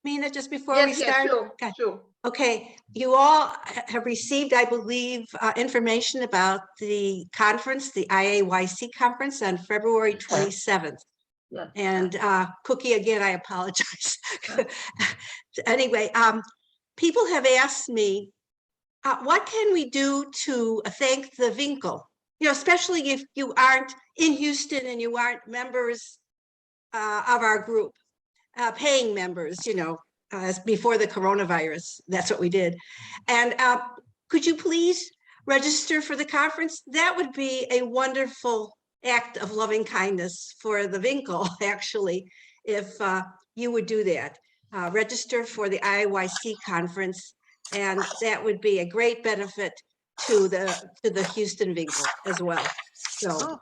Mina, just before we Yes, start? sure, Okay. sure. Okay, you all have received, I believe, information about the conference, the IAYC conference on February 27th. Yeah. And Cookie, again, I apologize. Anyway, people have asked me, what can we do to thank the Vinkl? You know, especially if you aren't in Houston and you aren't members of our group, paying members, you know, as before the coronavirus, that's what we did. And could you please register for the conference? That would be a wonderful act of loving kindness for the Vinkl, actually, if you would do that. Register for the IYC conference, and that would be a great benefit to the Houston Vinkl as well. So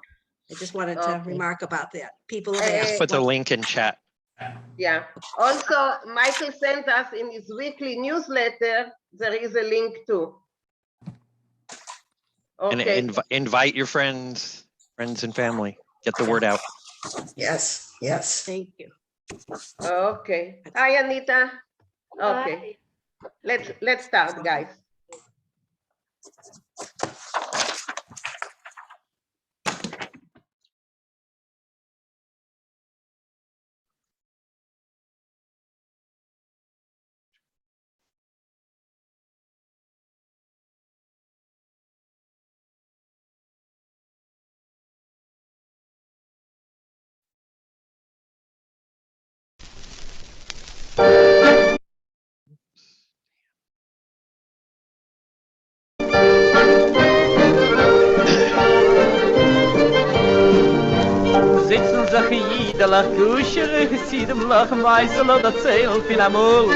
I just wanted to remark about that. People have asked. Just put the link in chat. Yeah. Also, Michael sent us in his weekly newsletter, there is a link too. Okay. And invite your friends and family. Get the word out. Yes, yes. Thank you. Okay. Hi, Anita. Okay. Let's start, guys. Sitzen sich jeder Kusher, sie dem Lach Meisel oder Zähl fin amol.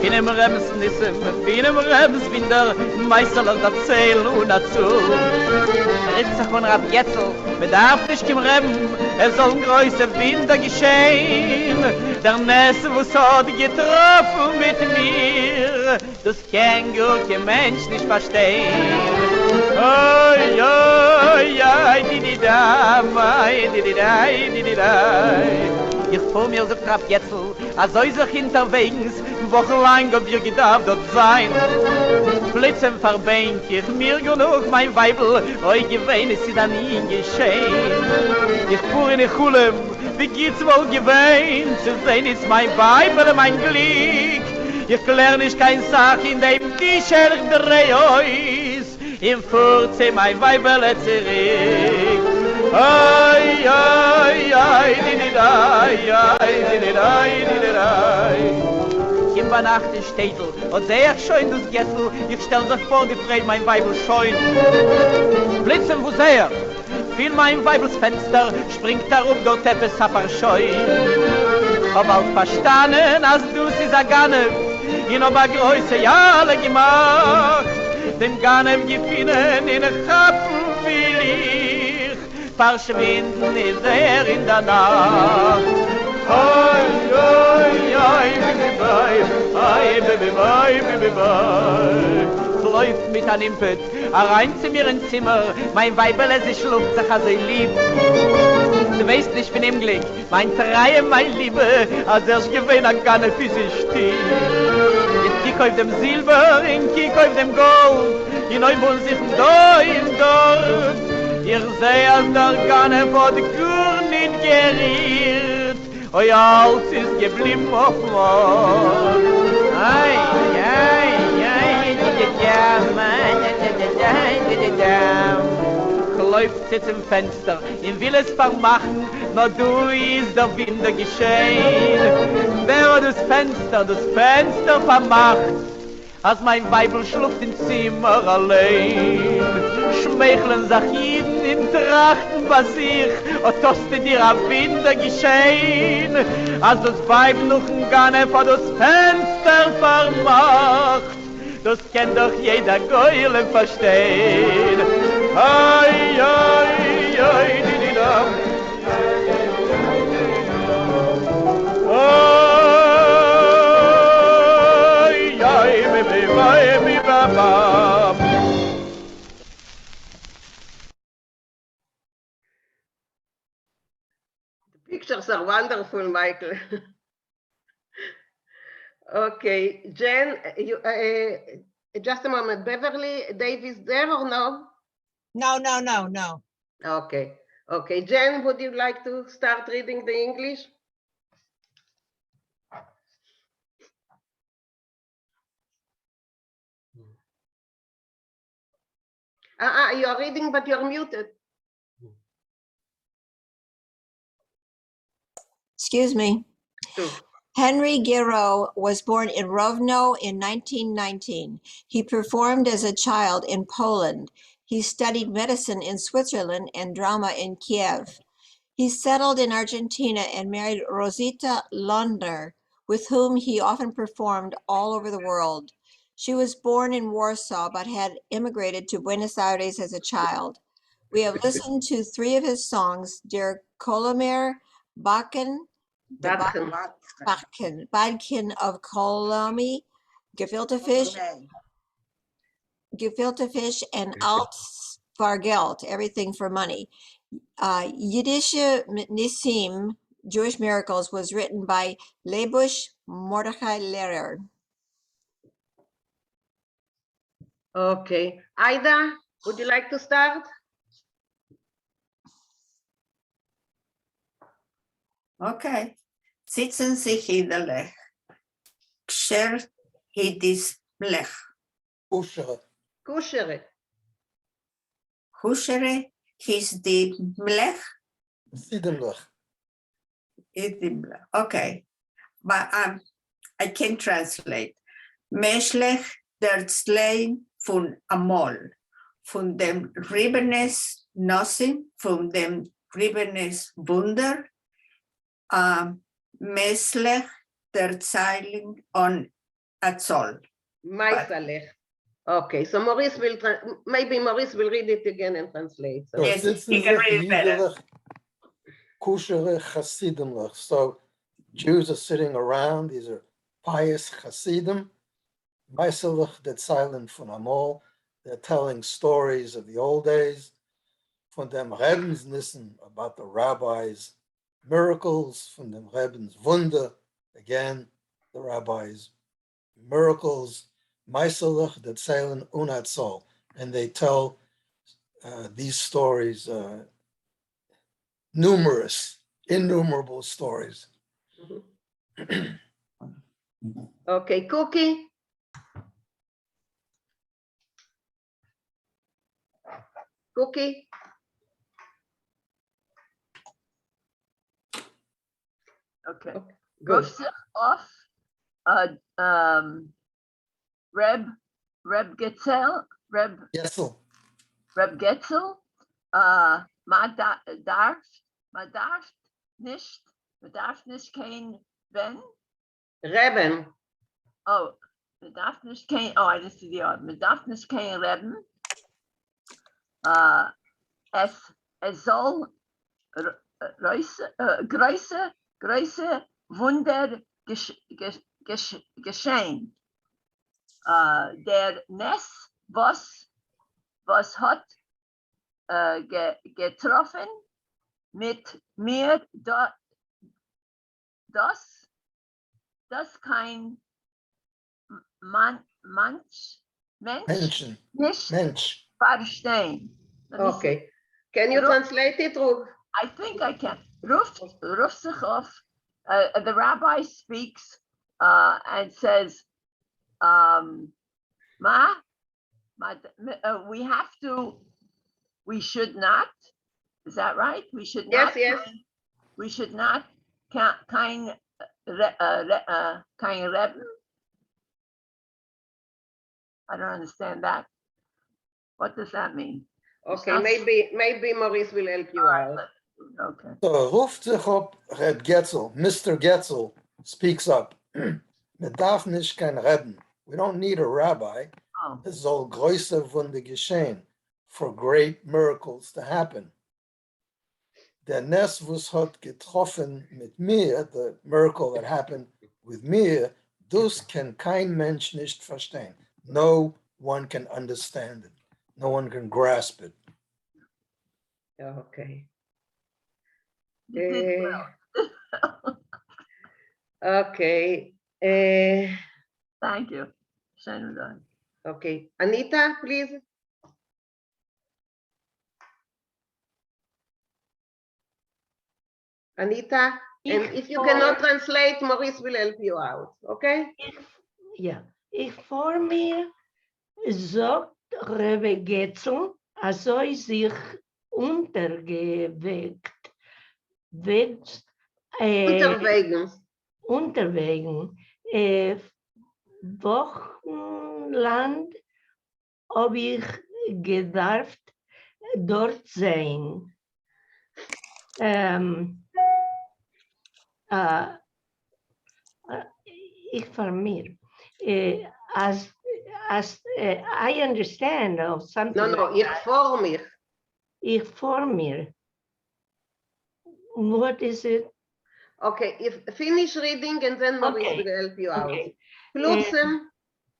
Finem Rems Nissem, finem Rems Winder, Meisel oder Zähl und azul. Ritzach von Rab Jetzel, bedarf nicht im Rem, soll größer Winder geschehen. Der Nesse, wo hat getroffen mit mir, das kann gut kein Mensch nicht verstehen. Oi, oi, oi, di-di-da, mai, di-di-dai, di-di-dai. Ich vor mir so traf Jetzel, als euch hinterwegs, wochenlang ob ihr gedarf dort sein. Blitzen verbenk ich mir genug mein Weibel, euch gewähn ist sie dann nie geschehen. Ich fuhr in die Chulem, wie geht's wohl gewähnt, zu sehen ist mein Weibel, mein Glück. Ich klär nicht kein Sach, in dem die Scherch dreh euch, im Furze mein Weibel zurück. Ai, ai, ai, di-di-dai, ai, di-di-dai, di-di-dai. Kim bei Nacht in Städtel, und sehr schön das Gessel, ich stell sich vor, gefreut mein Weibel scheun. Blitzen, wo sehr, fiel mein Weibels Fenster, springt darum, dort Teppes Sapper scheu. Hab auch verstanden, als du sie Ganem, in ober Größe Jahre gemacht, dem Ganem gefinnen in Chappen will ich, verschwinden ist in der Nacht. Ai, ai, ai, baby, bye, ai, baby, bye, baby, bye. Läuft mit an Impet, rein zu mir ins Zimmer, mein Weibele sich schluckt sich also lieb. Du weißt nicht, ich bin im Glück, mein Treue, mein Liebe, als ich gewinne, gar nicht physisch still. Ich kiek auf dem Silber, ich kiek auf dem Gold, in Neubund sich da und dort. Ich seh, als der Gane vor der Kur nicht geriert, euer Hals ist geblieben auf Mord. Ai, ai, ai, läuft sitzt im Fenster, ihn will es vermachen, nur du ist der Winde geschehen. Wer das Fenster vermacht, als mein Weibel schluckt im Zimmer allein. Schmeicheln sich jeden in Trachten was ich, und toste dir am Winde geschehen, als das Weib noch ein Gane vor das Fenster vermacht. Das kann doch jeder Geule verstehen. Ai, ai, ai, di-di-dam. Ai, ai, baby, ba-bam. The pictures are wonderful, Michael. Okay, Jen, just a moment. Beverly, Dave is there or no? No. Okay, okay. Jen, would you like to start reading the English? You're reading, but you're muted. Excuse me. Too. Henry Guiraud was born in Rovno in 1919. He performed as a child in Poland. He studied medicine in Switzerland and drama in Kiev. He settled in Argentina and married Rosita Londner, with whom he often performed all over the world. She was born in Warsaw but had immigrated to Buenos Aires as a child. We have listened to 3 of his songs, Der Kolomer, Bakken, the Batchen. Badkin of Kolomi, Gefilte Fish, and Alt Vargeld, Everything for Money. Yiddish Nisim, Jewish Miracles, was written by Lebush Mordechai Lehrer. Okay. Ida, would you like to start? Okay. Sitzen sich iederlich. Ksher hidis mlech. Kushere. Hushere his di mlech. Sidemlech. Idimlech. Okay. But I can translate. Meslech der Zlein von Amol. Von dem Ribbenes Nossim, von dem Ribbenes Wunder. Meslech der Zeiling on Atzol. Meisalech. Okay, so Maurice will, maybe Maurice will read it again and translate. So. Yes, Sitzen he can sich read it better. iederlich. Kushere Chasidimlech. So Jews are sitting around. These are pious Hasidim. Meiselach that silent von Amol. They're telling stories of the old days. Von dem Rebensnissen about the rabbis' miracles. Von dem Rebens Wunder. Again, the rabbis' miracles. Meiselach that silent unatzol. And they tell these stories, innumerable stories. Okay, Cookie. Cookie. Okay. Good. Ruf sich auf Reb Getzel, Yesel. Reb Getzel, man darf nicht kein Ben, Reben. man darf nicht kein, I just see the odd, man darf nicht kein Reben, es soll große Wunder geschehen. Der Ness, was hat getroffen mit mir, das kein Mensch Menschen. nicht Mensch. verstehen. Let me see. Okay. Can you translate it, Rug? I think I can. Ruf sich auf. The rabbi speaks and says, we should not, is that right? We should not. Yes. We should not kein Rebbe. I don't understand that. What does that mean? Okay, maybe Maurice will help you out. Okay. So ruft sich op Reb Getzel. Mr. Getzel speaks up. Man darf nicht kein Reben. We don't need a rabbi. Oh. Es soll größer Wunder geschehen, for great miracles to happen. Der Ness, was hat getroffen mit mir, the miracle that happened with mir, dus kann kein Mensch nicht verstehen. No one can understand it. No one can grasp it. Okay. You did well. Okay. Thank you. Schönen Dank. Okay, Anita, please. Anita, and if you cannot translate, Maurice will help you out, okay? Ja, ich vor mir sagt Rebbe Getzel, also sich untergewegt, unterwegen, Wochenland, ob ich gedarft dort sein. Ich vermir. As I understand of something. No, ich vor mir. Ich vor mir. What is it? Okay, if finish reading and then Maurice Okay. will help you out. Okay.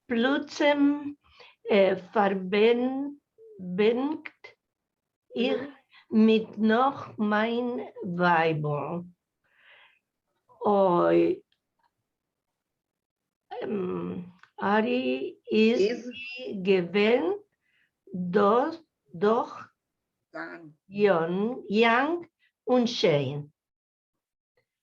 Plutzem, Verbindet ich mit noch mein Weibel. Ari ist gewählt doch young und schön.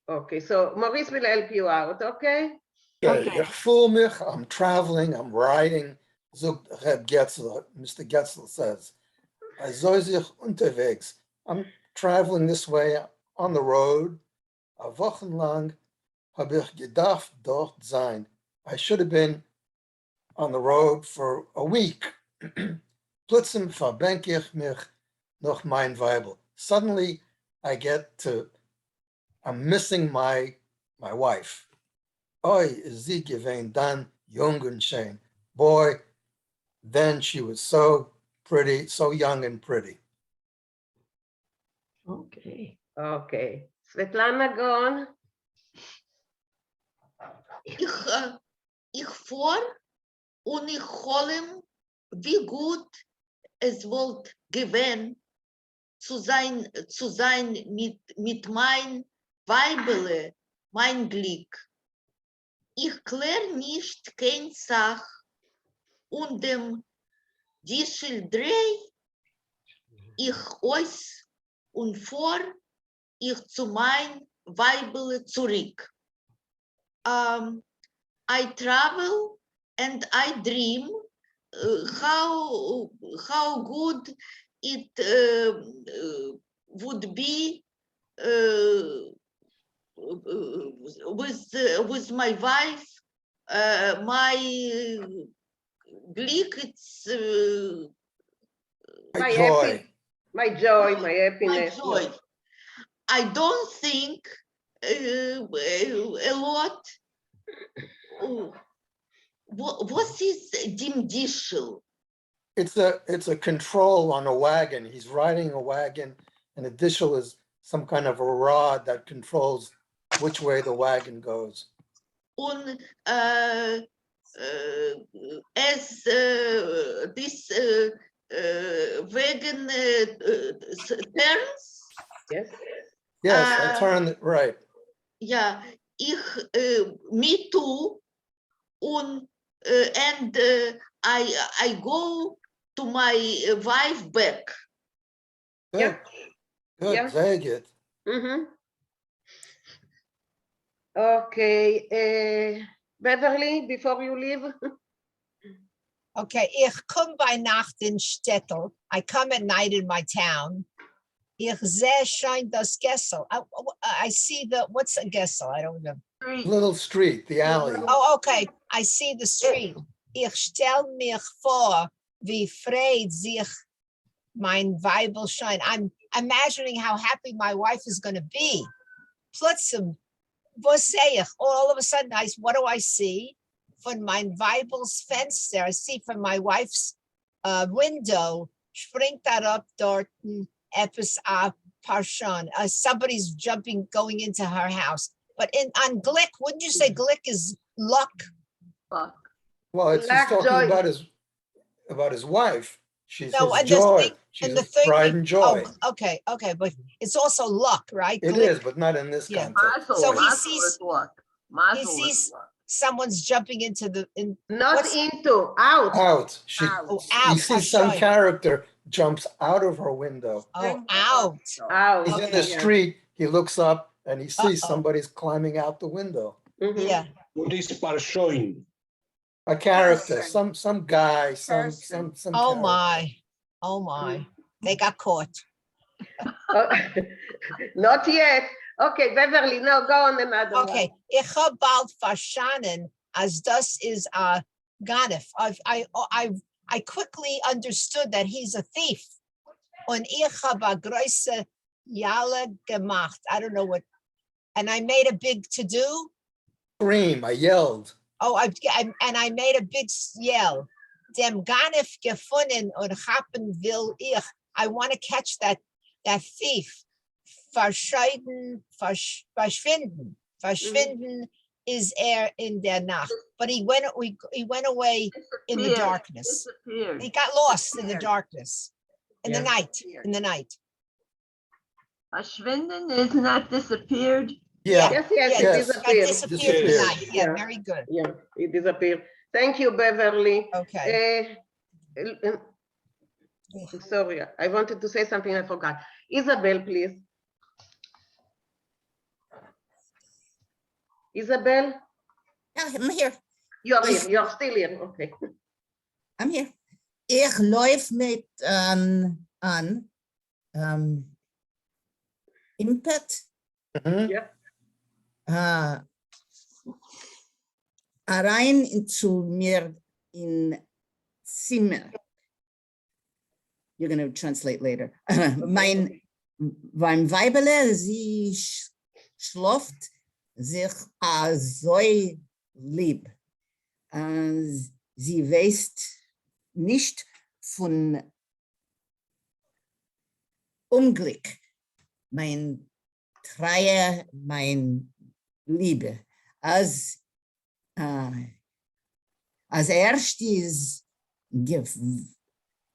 Okay, so Maurice will help you out, okay? Okay. Ich fühle mich, I'm traveling, I'm riding. So Reb Getzel, Mr. Getzel says, I soll sich unterwegs. I'm traveling this way on the road. A Wochen lang habe ich gedacht dort sein. I should have been on the road for a week. Plötzlich verbenke ich mich noch mein Weibel. Suddenly I'm missing my wife. Oi, is sie gewesen dann jung und schön. Boy, then she was so pretty, so young and pretty. Okay. Okay. Svetlana, go on. Ich vor und ich hole, wie gut es wollt gewesen zu sein mit mein Weibele, mein Glück. Ich klär nicht kein Sach und dem Discheldreh ich aus und vor ich zu mein Weibele zurück. I travel and I dream how good it would be with my wife, my Glück, it's My joy, my happiness. My joy. I don't think a lot. What is Dim Dishel? It's a control on a wagon. He's riding a wagon, and a dishel is some kind of a rod that controls which way the wagon goes. Und as this wagon turns. Yes. Yes, I turn right. Yeah, me too. And I go to my wife back. Good. Yeah. Good. Yeah. Very good. Mm-hmm. Okay, Beverly, before you leave. Okay, ich komme bei Nacht in Stettel. I come at night in my town. Ich sehe scheint das Gessel. I see what's a Gessel? I don't know. Little street, the alley. Oh, okay. I see the street. Ich stell mich vor, wie frei sich mein Weibel scheint. I'm imagining how happy my wife is going to be. Plötzlich, was sehe ich? All of a sudden, what do I see? Von mein Weibel's Fenster, I see from my wife's window, springt up dort etwas a Parshon. Somebody's going into her house. But on Glick, wouldn't you say Glick is luck? Well, he's talking about his wife. She's his joy. She's his pride and joy. Oh, okay, but it's also luck, right? It is, but not in this context. So he sees luck. someone's jumping into the, Not what's- into, out. Out. Oh, You out, see some Fashoin. character jumps out of her window. Oh, out. Out. He's in the yeah. street, he looks up and he sees Uh-oh. somebody's climbing out the window. Mhm. Yeah. What is parshoin? A character, Person. some guy, some Oh character. my, oh my. They got caught. Oh, not yet. Okay, Beverly, no, go on another Okay, ich hab bald verstanden, as das is a Ganef. I quickly understood that he's a thief. Und ich hab a große Jale gemacht. I don't know what, and I made a big to-do. Scream, I yelled. Oh, and I made a big yell. Dem Ganef gefunden und haben will ich. I want to catch that thief. Verschwinden. Verschwinden is in der Nacht. But he went away in the Disappeared. darkness. Disappeared. He got lost in the darkness. In the Yeah. night. In the night. Verschwinden is not disappeared. Yeah, Yes, Yeah, it Yes. got disappeared. disappeared in the Disappeared. night. Yeah, Yeah. very good. Yeah, it disappeared. Thank you, Beverly. Okay. Sorry, I wanted to say something, I forgot. Isabel, please. Isabel, Ja, I'm here. you're here, you're still here, okay. I'm here. Ich läuf mit an Impet. Mhm. Rein zu mir in Zimmer. You're going to translate later. Mein Weibele, sie schläft sich so lieb. Sie weiß nicht von Unglück. Mein Treue, mein Liebe. Als erstes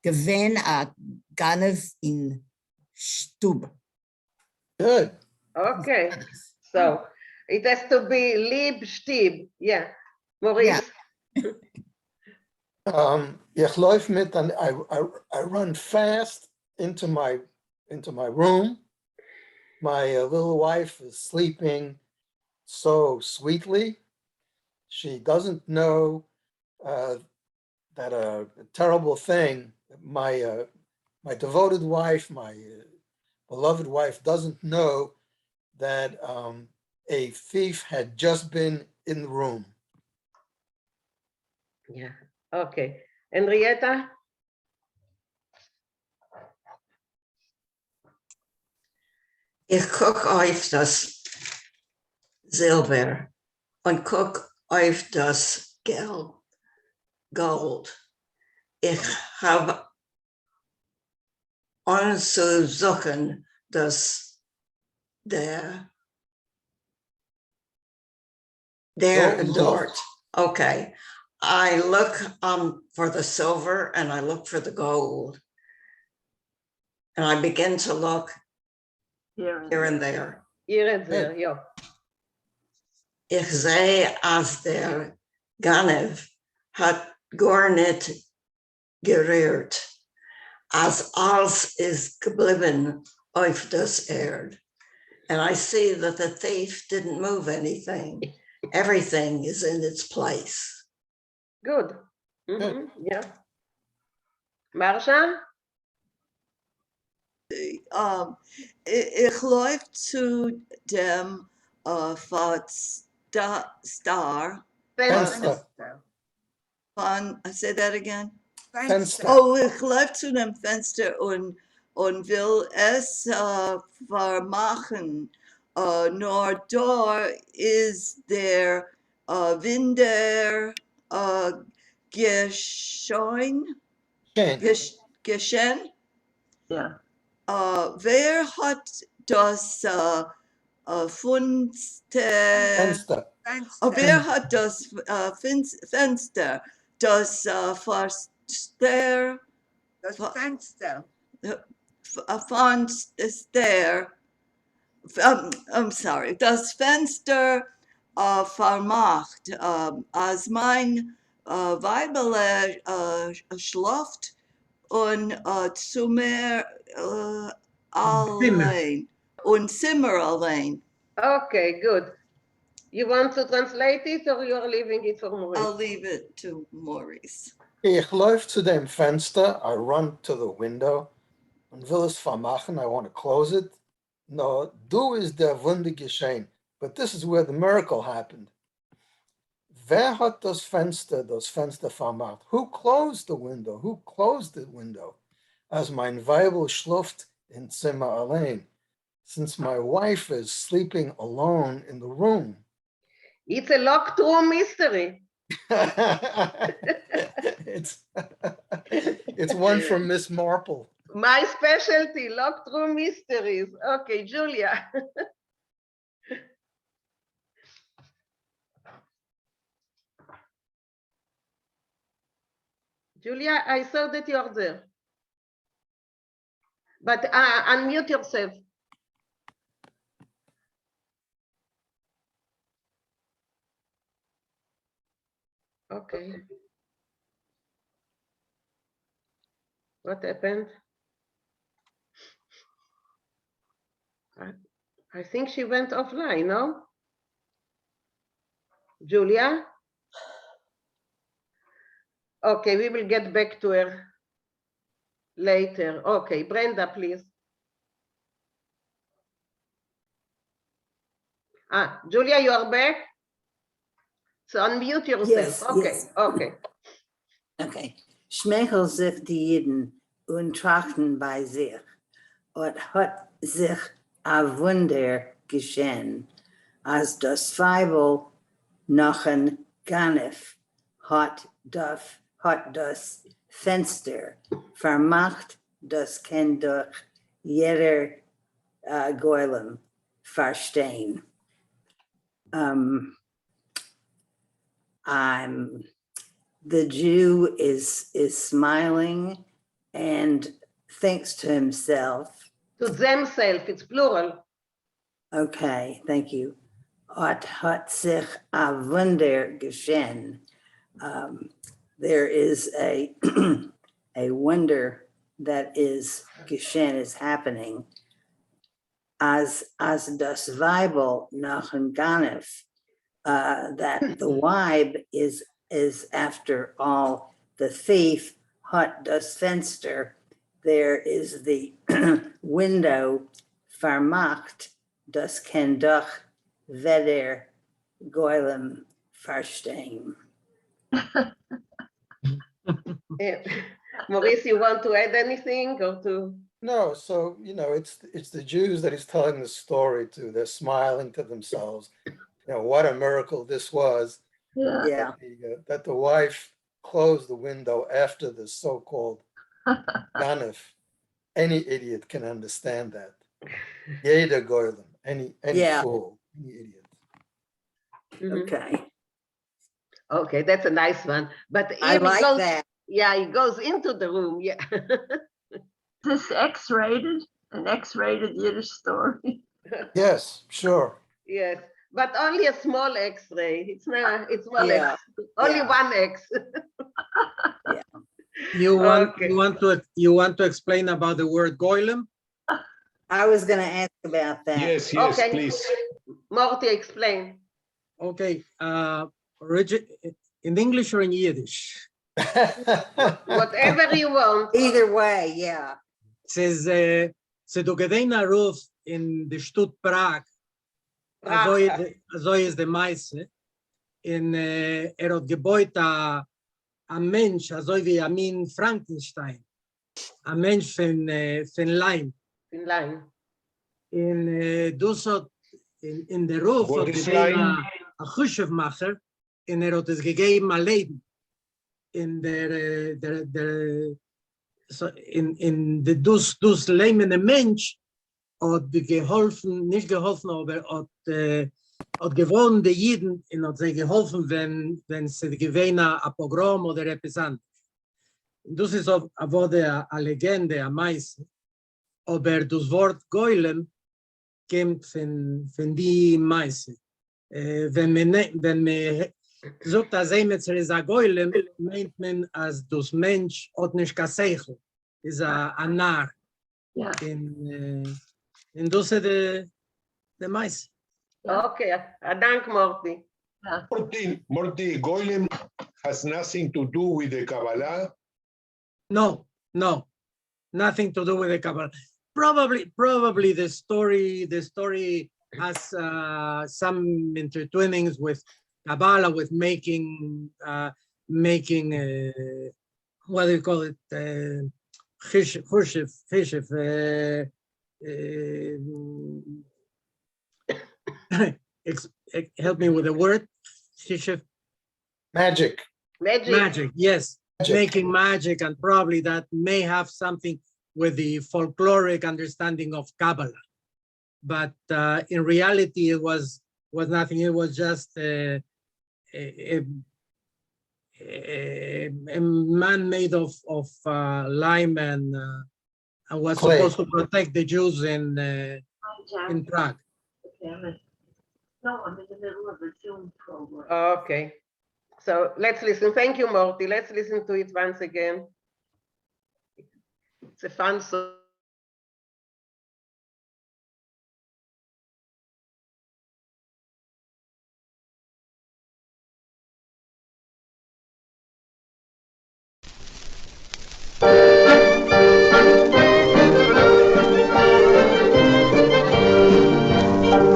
gewinn a Ganef in Stube. Good. Okay, so it has to be Lieb Stib, yeah. Maurice, Ich läuf mit and I run fast into my room. My little wife is sleeping so sweetly. She doesn't know that a terrible thing, my devoted wife, my beloved wife doesn't know that a thief had just been in the room. yeah, okay. Henrietta? Ich guck auf das Silber und guck auf das Gold. Ich habe anzusuchen, dass der Gold. dort. Okay. I look for the silver and I look for the gold. And I begin to look here and there. Here and there, yeah. Ich sehe, als der Ganev hat gar nicht gerührt, als alles ist geblieben auf das Erd. And I see that the thief didn't move anything. Everything is in its place. Good. Mhm, yeah. Marsha? Ich läuft zu dem Star Fenster. von, say that again. Fenster. Oh, ich läuft zu dem Fenster und will es vermachen. Nur da ist der Winder geschehen. Yeah. Wer hat das Fenster. wer hat das Fenster, das Fenster, Das Fenster. Fenster, I'm sorry, das Fenster vermacht. Als mein Weibele schläft und zu mir allein und Zimmer allein. Okay, good. You want to translate it or you're leaving it for Maurice? I'll leave it to Maurice. Ich läuft zu dem Fenster, I run to the window und will es vermachen, I want to close it. No, du ist der Wunder geschehen. But this is where the miracle happened. Wer hat das Fenster vermacht? Who closed the window? Who closed the window? As mein Weibel schläft in Zimmer allein. Since my wife is sleeping alone in the room. It's a locked room mystery. It's one from Miss Marple. My specialty, locked room mysteries. Okay, Julia. Julia, I saw that you're there. But unmute yourself. Okay. What happened? I think she went offline, no? Julia? Okay, we will get back to her later. Okay, Brenda, please. Julia, you are back? So unmute yourself. Yes, okay, yes. okay. Okay. Schmeichel sich die Jiden und trachten bei sich. Und hat sich ein Wunder geschehen, als das Weibel noch ein Ganef hat das Fenster vermacht, das kann durch jeder Goylem verstehen. The Jew is smiling and thinks to himself. To themselves, it's plural. Okay, thank you. Hat sich a Wunder geschehen. There is a a wonder that is geschehen, is happening. As das Weibel nach ein Ganef, that the wife is after all the thief, hat das Fenster, there is the window, vermacht, das kann doch weder Goylem verstehen. Maurice, you want to add anything or to? No, so, it's the Jews that he's telling the story to. They're smiling to themselves. What a miracle this was. Yeah. That the wife closed the window after the so-called Ganef. Any idiot can understand that. Jeder Goylem, any fool, any idiot. Okay. Okay, that's a nice one. But I like goes, that. Yeah, he goes into the room. Yeah. This X-rated, an X-rated Yiddish story. Yes, sure. Yes, but only a small X-ray. It's not. It's one Yeah. X. Only one X. You want Okay. you want to explain about the word goylem? I was going to ask about that. Yes, Okay. please. Morty, explain. Okay, in English or in Yiddish? Whatever you want. Either way, yeah. Says se do gedeina ruf in the Stadt Prag. So is the meise. In hat gebaut a Mensch, also wie Amin Frankenstein. A Mensch von Leim. In line. In in der Ruf What hat is gegeben Leim? a Chushevmacher, und hat es gegeben a Leben. In der so in de dus leimende Mensch hat geholfen, nicht geholfen, aber hat gewonnen die Jiden und hat sie geholfen, wenn sie gewähnen a Pogrom oder etwas anderes. Das ist wurde a Legende, a Meise, aber das Wort Goylem kommt von die Meise. wenn man sagt, dass Emetzer ist ein Goylem, meint man, als das Mensch hat nicht kein Seichel, ist ein Narr. Ja. In das ist der Mais. Okay, dank Morty. Morty, Golem has nothing to do with the Kabbalah. No, nothing to do with the Kabbalah. Probably the story has some intertwinings with Kabbalah, with making what do you call it? Chishif, help me with the word. Chishif. Magic. Magic, yes. Making magic, and probably that may have something with the folkloric understanding of Kabbalah. But in reality, it was nothing. It was just a man made of lime and was clay. supposed to protect the Jews in Prague. No, I'm in the middle of a Zoom program. Okay. So let's listen. Thank you, Morty. Let's listen to it once again. It's a fun song.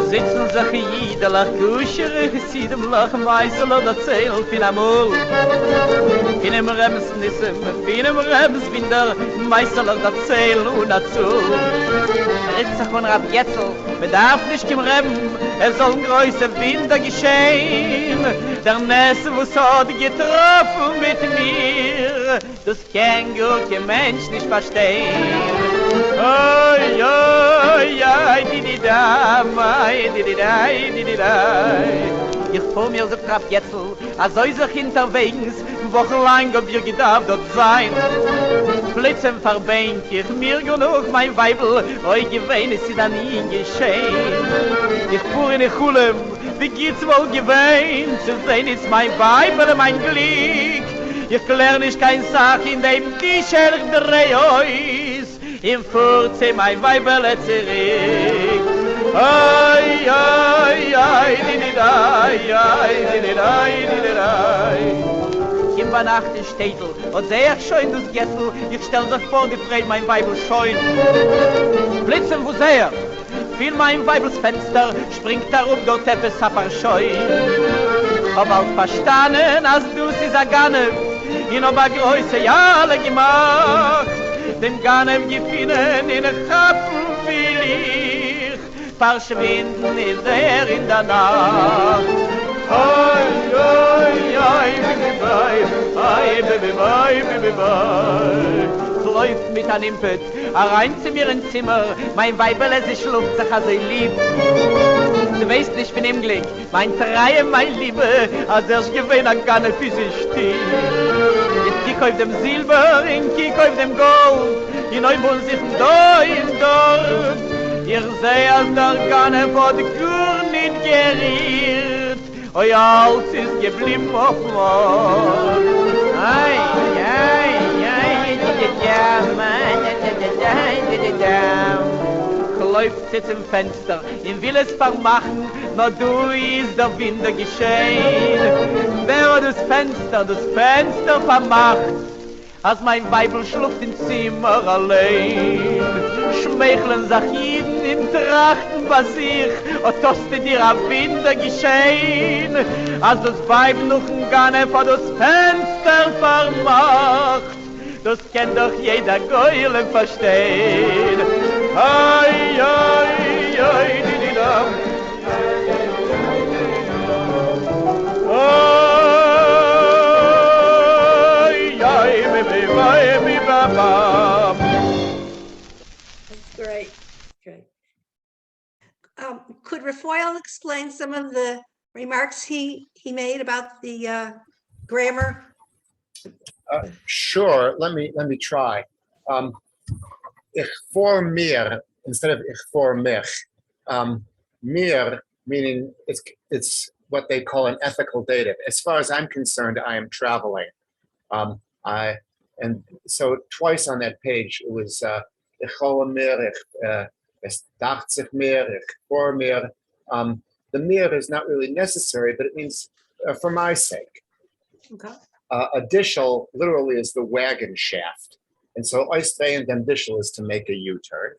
Sitzen sich jeder lach kusher, sie dem lach meisel oder zähl fin amol. In em Rems nissem, in em Rems binder, meisel oder zähl und azul. Ritzach von Rab Jetzel, bedarf nicht im Rem, soll größe Winder geschehen. Der Nesse, wo's hat getroffen mit mir, das kann gut kein Mensch nicht verstehen. Oi, oi, oi, di-di-da, mai, di-di-dai, di-di-dai. Ich vor mir so Rab Jetzel, als soll sich hinterwegs, wochenlang ob ihr gedarf dort sein. Blitzen verbenk ich mir genug mein Weibel, oi gewähn ist sie dann nie geschehen. Ich fuhr in die Chulem, wie geht's wohl gewähn, zu sehen ist mein Weibel mein Glück. Ich lerne nicht kein Sach in dem Tischer dreh euch, im Furze mein Weibel zurück. Ai, ai, ai, di-di-dai, ai, di-di-dai, di-di-dai. In der Nacht in Städtel, und sehr schön das Gessel, ich stell sich vor, gefreit mein Weibel scheun. Blitzen, wo sehr, fiel mein Weibels Fenster, springt darum, dort etwas Sapperscheu. Hab auch verstanden, als du sie sag Ganem, in ober Größe ja alle gemacht, dem Ganem gefinnen in Chappen will ich, verschwinden ist in der Nacht. Oi, oi, oi, bibi, bye, oi, bibi, bye, bibi, bye. Es läuft mit einem Impet, rein zu mir ins Zimmer, mein Weibel, es schluckt sich also lieb. Du weißt nicht, ich bin im Glück, mein Treue, mein Liebe, als erst gewinnt gar nicht für sich still. Ich kiek auf dem Silber, ich kiek auf dem Gold, in euch wohnen sich da und dort. Ich seh, als der Gane vor der Kur nicht geriert, oi, alles ist geblieben auf Mord. Ai, ai, ai, läuft jetzt im Fenster, ihm will es vermachen, nur du ist der Winder geschehen. Wer hat das Fenster vermacht, als mein Weibel schluckt im Zimmer allein. Schmeicheln Sachiden im Trachten was ich, und toste dir ein Winder geschehen, als das Weib noch ein Gane vor das Fenster vermacht. Das kann doch jeder Geule verstehen. Ai, ai, ai, di-di-da. Ai, ai, baby, baby, ba-ba. That's great. Could Raphael explain some of the remarks he made about the grammar? Sure. Let me try. Ich vor mir instead of ich vor mich. Mir meaning it's what they call an ethical dative. As far as I'm concerned, I am traveling. And so twice on that page, it was ich hole mir, es dacht sich mir, ich vor mir. The mir is not really necessary, but it means for my sake. Okay. A dishel literally is the wagon shaft. And so oistrein dem dishel is to make a U-turn.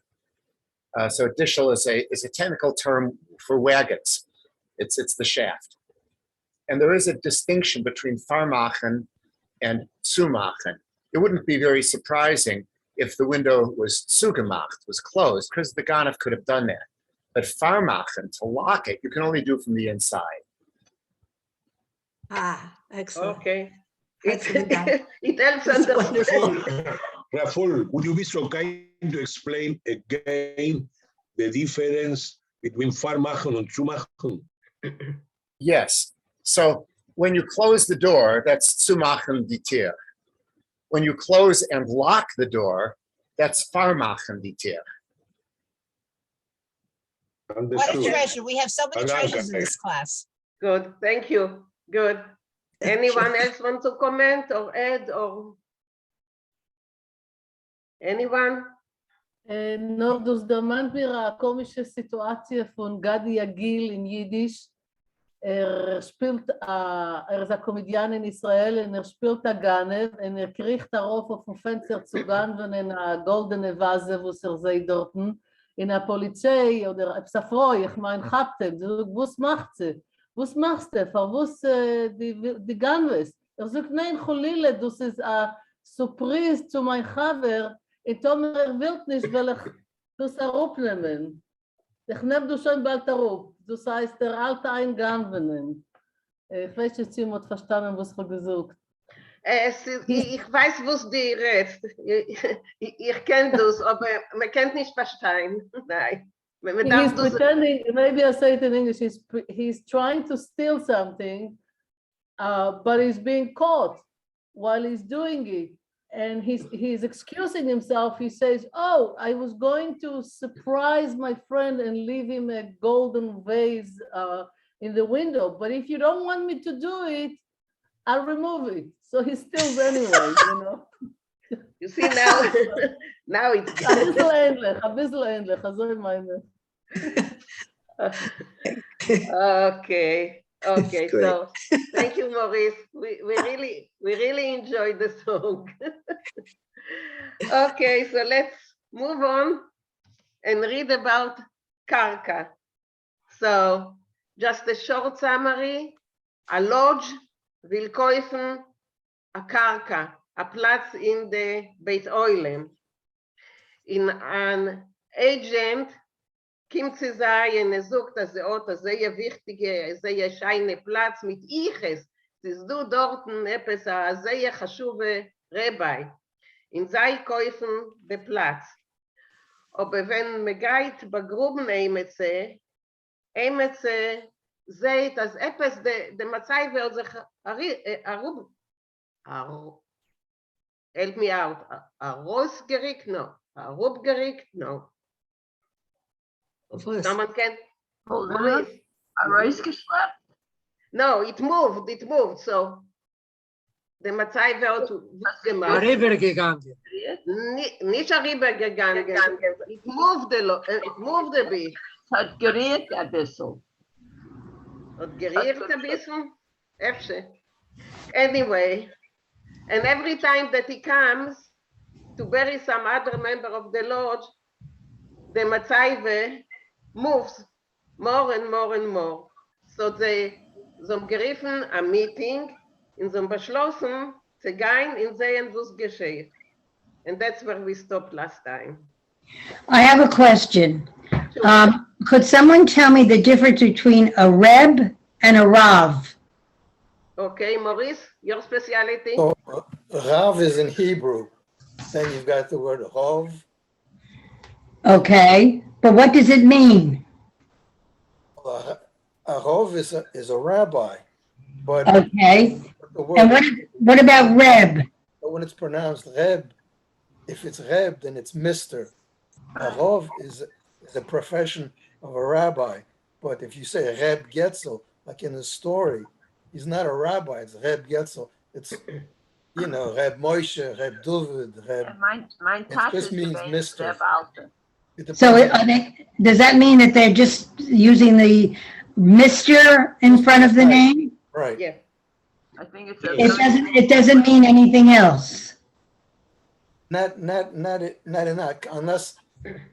So dishel is a technical term for wagons. It's the shaft. And there is a distinction between farmachen and zumachen. It wouldn't be very surprising if the window was zugemacht, was closed, because the Ganav could have done that. But farmachen, to lock it, you can only do from the inside. Ah, excellent. Okay. Excellent, Dan. It helps It's understand. Raful, would you be so kind to explain again the difference between farmachen and zumachen? Yes. So when you close the door, that's zumachen die Tür. When you close and lock the door, that's farmachen die Tür. What a treasure. We have so many treasures in this class. Good, thank you. Good. Anyone else want to comment or add or? Anyone? Noch dus der Mann eine komische Situation von Gadi Yagil in Jiddisch. Spielt, ist ein Komödian in Israel und spielt ein Ganev und kriegt darauf auf dem Fenster zu gehen in eine goldene Vase, wo sie dort in der Polizei oder Psafroi, ich meine, Chaptem, was macht sie? Was machst du? Was die Ganves? Sagt, nein, Cholile, das ist ein Surprise zu meinem Chaver. Und Tomer will nicht, weil ich das aufnehmen. Ich nehme das schon bald darauf. Das heißt, der alte Eingaben. Ich weiß nicht, Sie haben verstanden, was ich gesagt habe. Ich weiß, was die redest. Ich kenne das, aber man kann nicht verstehen. Nein. He's pretending, maybe I say it in English, he's trying to steal something, but he's being caught while he's doing it. And he's excusing himself. He says, oh, I was going to surprise my friend and leave him a golden vase in the window. But if you don't want me to do it, I'll remove it. So he steals anyway, you know. You see now, now it's a bisschen ähnlich, also ich meine. Okay, so thank you, Maurice. We really enjoyed the song. Okay, so let's move on and read about Karka. So just a short summary: a lodge will kaufen a Karka, a Platz in the Beit Oilem. In an agent kommt zu sein, sagt, dass der sehr wichtige, sehr scheine Platz mit Iches. Es du dort etwas sehr chashuve Rabbi. In sei kaufen den Platz. Aber wenn man geht bei Gruben Emetze seht, dass etwas der Matzai will sich help me out. Rausgerickt? No. Rubgerickt? No. Someone can? Rausgeschleppt? No, it moved. So the Matzai wird gemacht. Rübergegangen. Nicht rübergegangen. It moved a bit. Hat gerührt ein bisschen. Hat gerührt ein bisschen? Efsche. Anyway, and every time that he comes to bury some other member of the lodge, the Matzaive moves more and more and more. So they haben gegriffen a meeting und haben beschlossen zu gehen und sehen, was geschieht. And that's where we stopped last time. I have a question. Could someone tell me the difference between a Reb and a Rav? Okay, Maurice, your specialty? So Rav is in Hebrew. Then you've got the word Rav. Okay, but what does it mean? A Rav is a rabbi. But okay. The word, and what about Reb? But when it's pronounced Reb, if it's Reb, then it's Mr. A Rav is a profession of a rabbi. But if you say Reb Getzel, like in the story, he's not a rabbi, it's Reb Getzel. It's, you know, Reb Moshe, Reb David, Reb. Mein It just means Mr. Reb Alter. So are they, does that mean that they're just using the Mr. in front of the name? Right. Yeah. I think it's It doesn't mean anything else. Not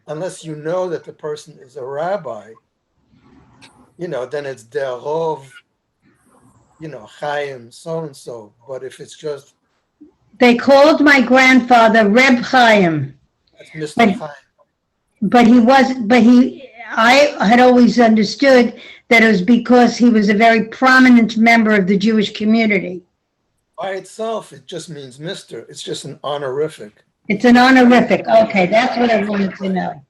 unless you know that the person is a rabbi, you know, then it's der Rov, you know, Chaim, so and so. But if it's just They called my grandfather Reb Chaim. that's Mr. But- Chaim. I had always understood that it was because he was a very prominent member of the Jewish community. By itself, it just means Mr. It's just an honorific. It's an honorific. Okay, that's what I wanted to know.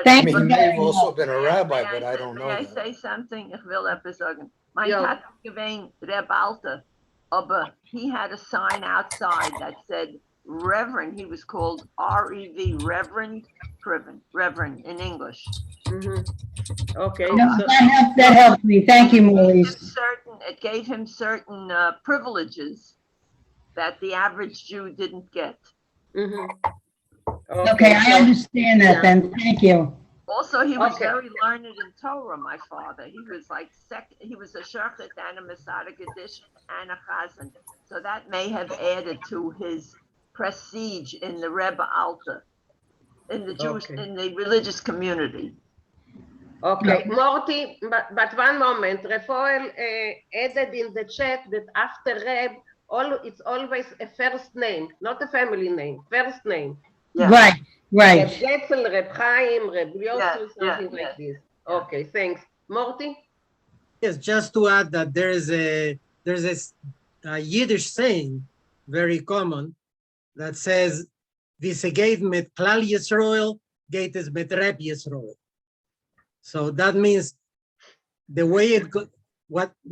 Thank I mean, you he may very have also much. been a rabbi, but I don't know May I that. say something? Ich will etwas sagen. Mein Ja. Tat gewesen Reb Alter, aber he had a sign outside that said Reverend. He was called R-E-V, Reverend, Reverend in English. Okay. No, So, that helped me. Thank you, Maurice. It gave him certain privileges that the average Jew didn't get. Okay, I understand that then. Thank you. Also, he was Okay. very learned in Torah, my father. He was like he was a shochet and a Masada Gedish and a Chazan. So that may have added to his prestige in the Rebbe Alter, in the Jewish, Okay. in the religious community. Okay, Morty, but one moment. Rafael added in the chat that after Reb, it's always a first name, not a family name, first name. Yeah. Right, right. Reb Getzel, Reb Chaim, Reb Yosef, Yeah, something yeah. like this. Okay, thanks. Morty? Yes, just to add that there's a Yiddish saying, very common, that says, "Wie se geht mit Klal Yisrael, geht es mit Reb Yisrael." So that means the way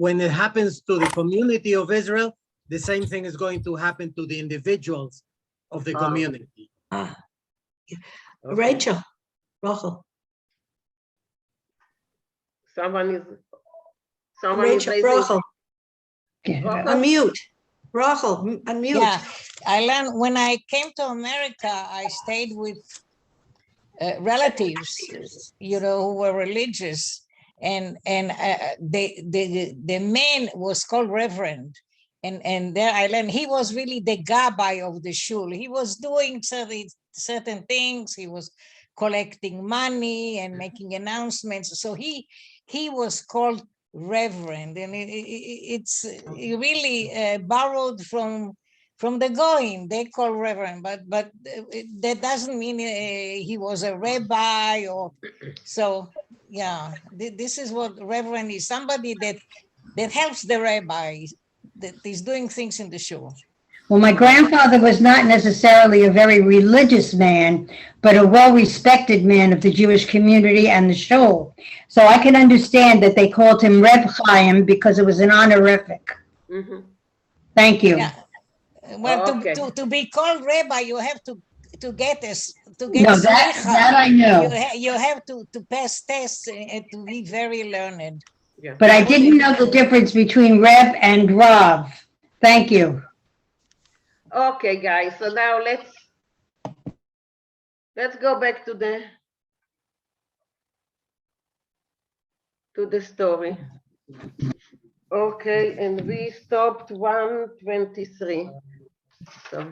when it happens to the community of Israel, the same thing is going to happen to the individuals of the community. Rachel, Rachel, Someone is Rachel, raising. Rachel, Rachel? unmute. Rachel, unmute. Yeah, I learned when I came to America, I stayed with relatives, you know, who were religious, and the man was called Reverend, and there I learned he was really the gabbai of the shul. He was doing certain things. He was collecting money and making announcements. So he was called Reverend, and it's really borrowed from the Goyim. They call Reverend, but that doesn't mean he was a rabbi or so. Yeah, this is what Reverend is: somebody that helps the rabbi, that is doing things in the shul. Well, my grandfather was not necessarily a very religious man, but a well-respected man of the Jewish community and the shul. So I can understand that they called him Reb Chaim because it was an honorific. Thank you. Yeah. Well, Okay. to be called rabbi, you have to get this to get No, that smicha. I know. You have to pass tests and to be very learned. Yeah. But I didn't know the difference between Reb and Rav. Thank you. Okay, guys, so now let's go back to the story. Okay, and we stopped 123. So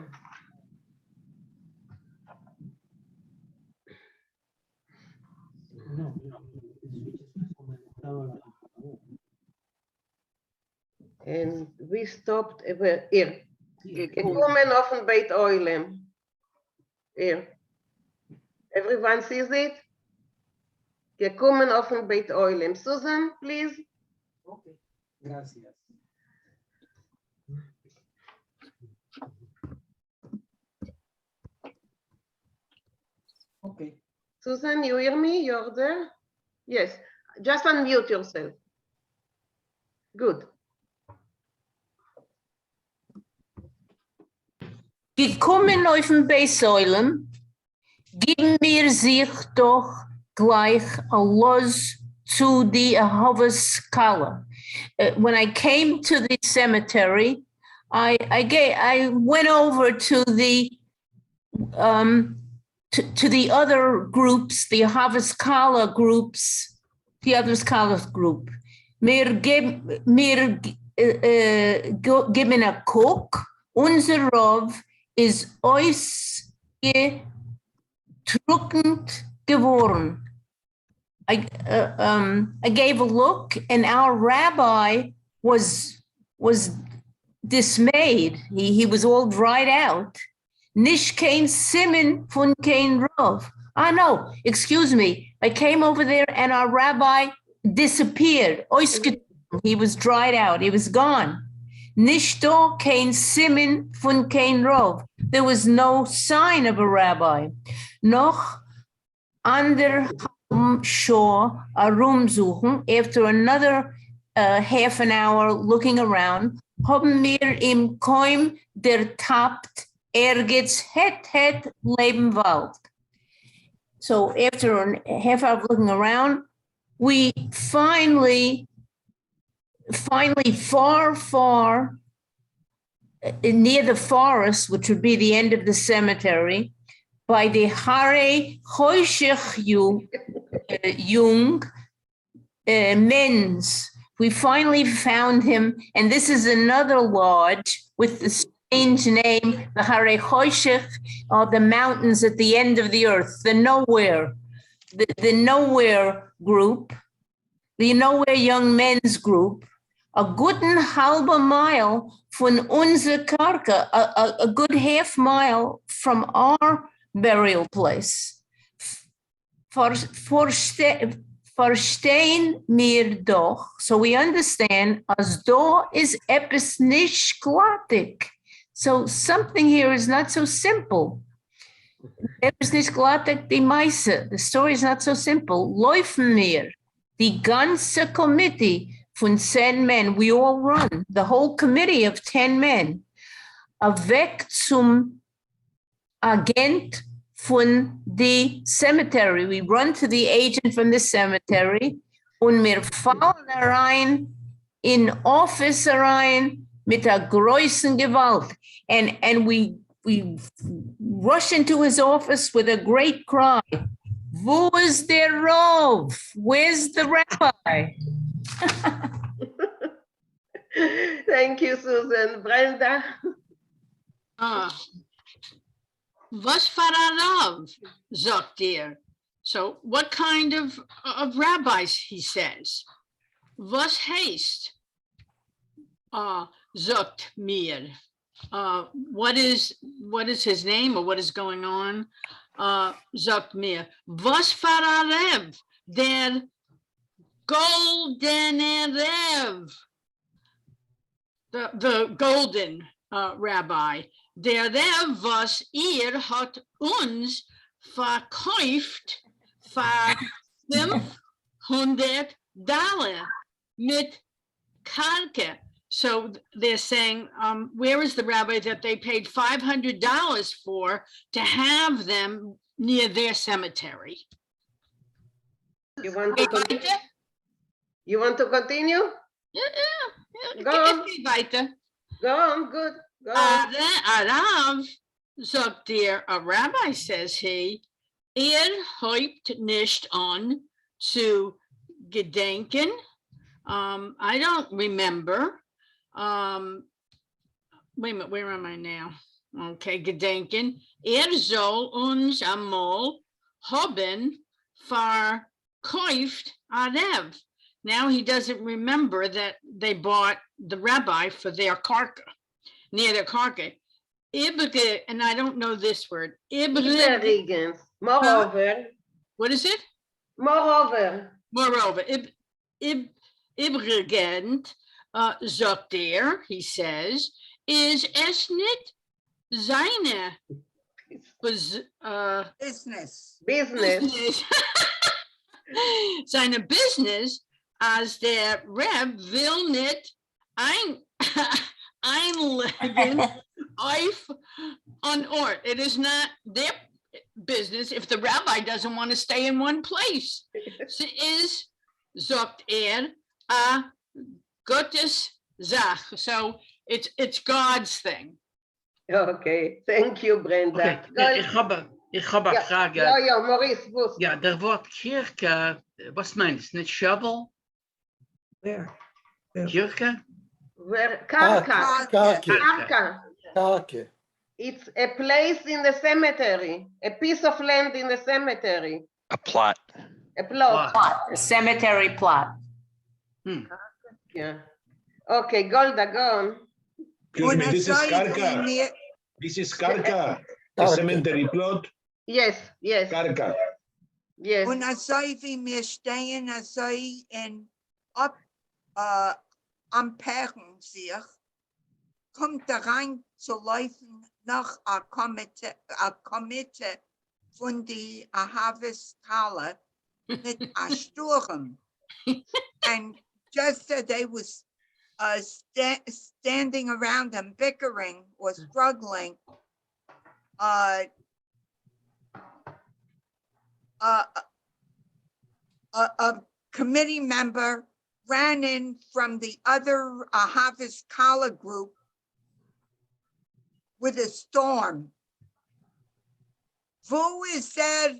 and we stopped here. Gekommen auf ein Beit Oilem. Here. Everyone sees it? Gekommen auf ein Beit Oilem. Susan, please. Okay, gracias. Okay. Susan, you hear me? You're there? Yes. Just unmute yourself. Good. Gekommen auf den Beisäulen, geben wir sich doch gleich a Los to the Ahavas Kala. When I came to the cemetery, I went over to the to the other groups, the Ahavas Kala groups, the other Kala group. Mir geben a cook. Unser Rov is ausgedruckend geworden. I gave a look, and our rabbi was dismayed. He was all dried out. Nish kein Simon von kein Rov. No, excuse me. I came over there, and our rabbi disappeared. He was dried out. He was gone. Nish do kein Simon von kein Rov. There was no sign of a rabbi. Noch ander Shore a room suchen. After another half an hour looking around, haben wir im Koim der Tapt ergets het Lebenwald. So after a half hour of looking around, we finally far near the forest, which would be the end of the cemetery, by the Hare Hoishich Jung Men's. We finally found him, and this is another lodge with the strange name, the Hare Hoishich, or the mountains at the end of the earth, the nowhere, the nowhere group, the nowhere young men's group, a guten halbe mile von unser Karka, a good half mile from our burial place. Verstehen mir doch, so we understand, as do is epis nicht glattig. So something here is not so simple. Epis nicht glattig die Meise. The story is not so simple. Laufen wir, die ganze committee von 10 men, we all run, the whole committee of 10 men, weg zum Agent von the cemetery. We run to the agent from the cemetery und wir fallen rein in office rein mit der größten Gewalt. And we rush into his office with a great cry. Wo ist der Rov? Where's the rabbi? Thank you, Susan. Brenda? Was for a Rav, sagt So what kind of rabbis, he says. Was heißt, sagt mir. What is his name or what is going on? Sagt mir. Was for a Rev, der goldene Rev. The golden rabbi. Der Rev, was hat uns verkauft für $500 mit Karke. So they're saying, where is the rabbi that they paid $500 for to have them near their cemetery? You want to continue? You want to continue? Yeah. Go on. Go on, good. Go on. Arav, sagt a rabbi, says he, heupt nicht an zu gedenken. I don't remember. Wait a minute, where am I now? Okay, gedenken. Soll uns einmal haben verkauft Arav. Now he doesn't remember that they bought the rabbi for their karka, near their karka. And I don't know this word. Moreover. What is it? Moreover. Übrigens, sagt he says, is es nicht seine business. Seine business, as der Reb will nicht einlegen auf an Ort. It is not their business if the rabbi doesn't want to stay in one place. So is sagt a Gottes Sach. So it's God's thing. Okay, thank you, Brenda. Ich habe eine Frage. Ja, Maurice, wusst. Ja, der Wort Kirche, was meinst du? Nicht Shovel? Where? Kirche? Where Karka. Karka. It's a place in the cemetery, a piece of land in the cemetery. A plot. A plot. A cemetery plot. Yeah. Okay, Golda, go on. Excuse me, this is Karka. This is Karka. A cemetery plot. Yes, yes. Karka. Yes. Und als sei wie mir stehen, als sei in am Perren sich, kommt da rein zu laufen nach a Komitee von die Harvest-Halle mit a Sturm. And just as they was standing around and bickering or struggling, a committee member ran in from the other Harvest Kala group with a storm. Who is that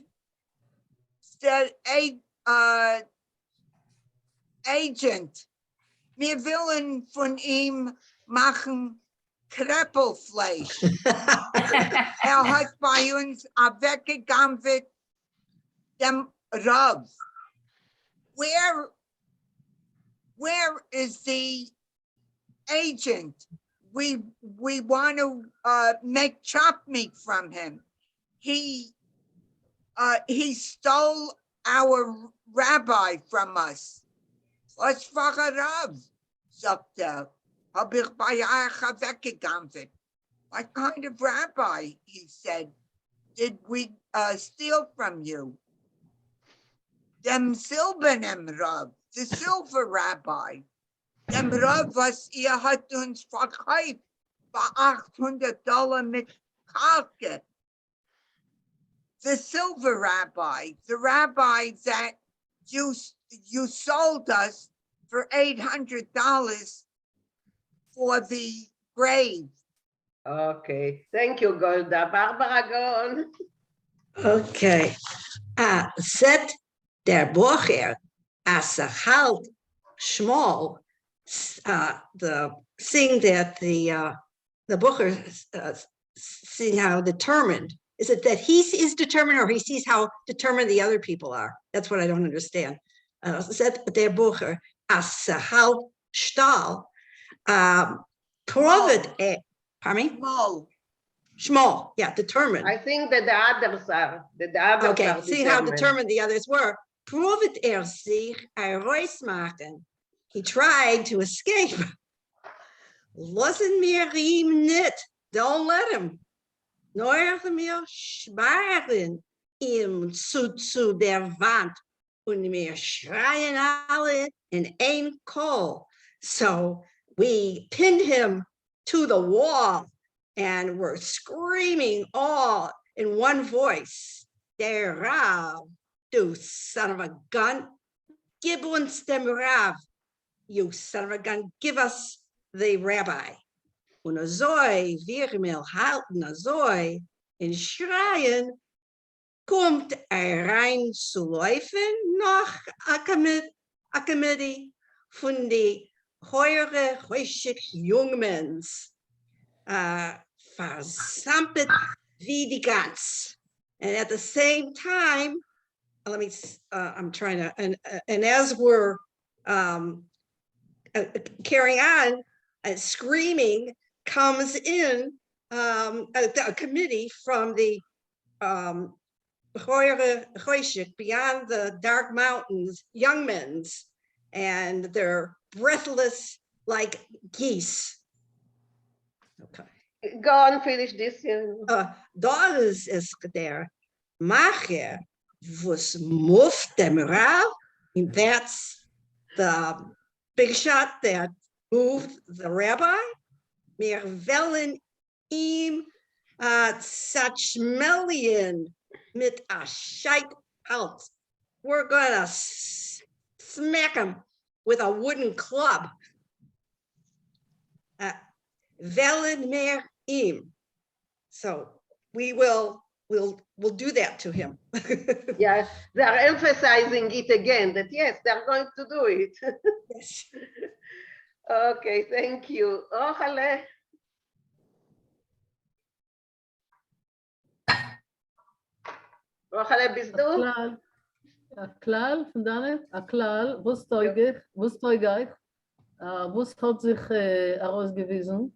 agent? Wir willen von ihm machen Kreppelfleisch. Hat bei uns weggegangen mit dem Rav. Where is the agent? We want to make chop meat from him. He stole our rabbi from us. Was war Rav? Sagt hab ich bei euch weggegangen. What kind of rabbi, he said, did we steal from you? Dem silbernem Rav, the silver rabbi. Dem Rav, was hat uns verkauft, bei $800 mit Kalke. The silver rabbi, the rabbi that you sold us for $800 for the grave. Okay, thank you, Golda. Barbara, go on. Okay. Zet der Bocher as a halt small, the thing that the Bocher seeing how determined. Is it that he is determined or he sees how determined the other people are? That's what I don't understand. Zet der Bocher as a halt stahl. Pardon me? Small, yeah, determined. I think that the others are. Okay, see how determined the others were. Provet sich herausmachen. He tried to escape. Lassen wir ihm nicht. Don't let him. Neuer mir sparen ihm zu der Wand. Und wir schreien alle in ein Call. So we pinned him to the wall and we're screaming all in one voice. Der Rav, du son of a gun, gib uns dem Rav. You son of a gun, give us the rabbi. Und azoi, wir mir halten azoi, in schreien, kommt rein zu laufen noch a committee von die heure heuschig Jungmens, versammelt wie die Gans. And at the same time, let me, I'm trying to, and as we're carrying on, screaming comes in a committee from the beyond the dark mountains, young men's, and they're breathless like geese. Okay. Go on, finish this. Da is there. Macher was moved dem Rav. That's the big shot that moved the rabbi. Wir wollen ihm zerschmelzen mit a Scheit Hals. We're gonna smack him with a wooden club. Veledmer im. So we'll do that to him. Yes, they are emphasizing it again, that yes, they're going to do it. Yes. Okay, thank you. Ochale. Ochale, bist du? הכלל, פונדנת, הכלל, was teugig, was hat sich herausgewiesen.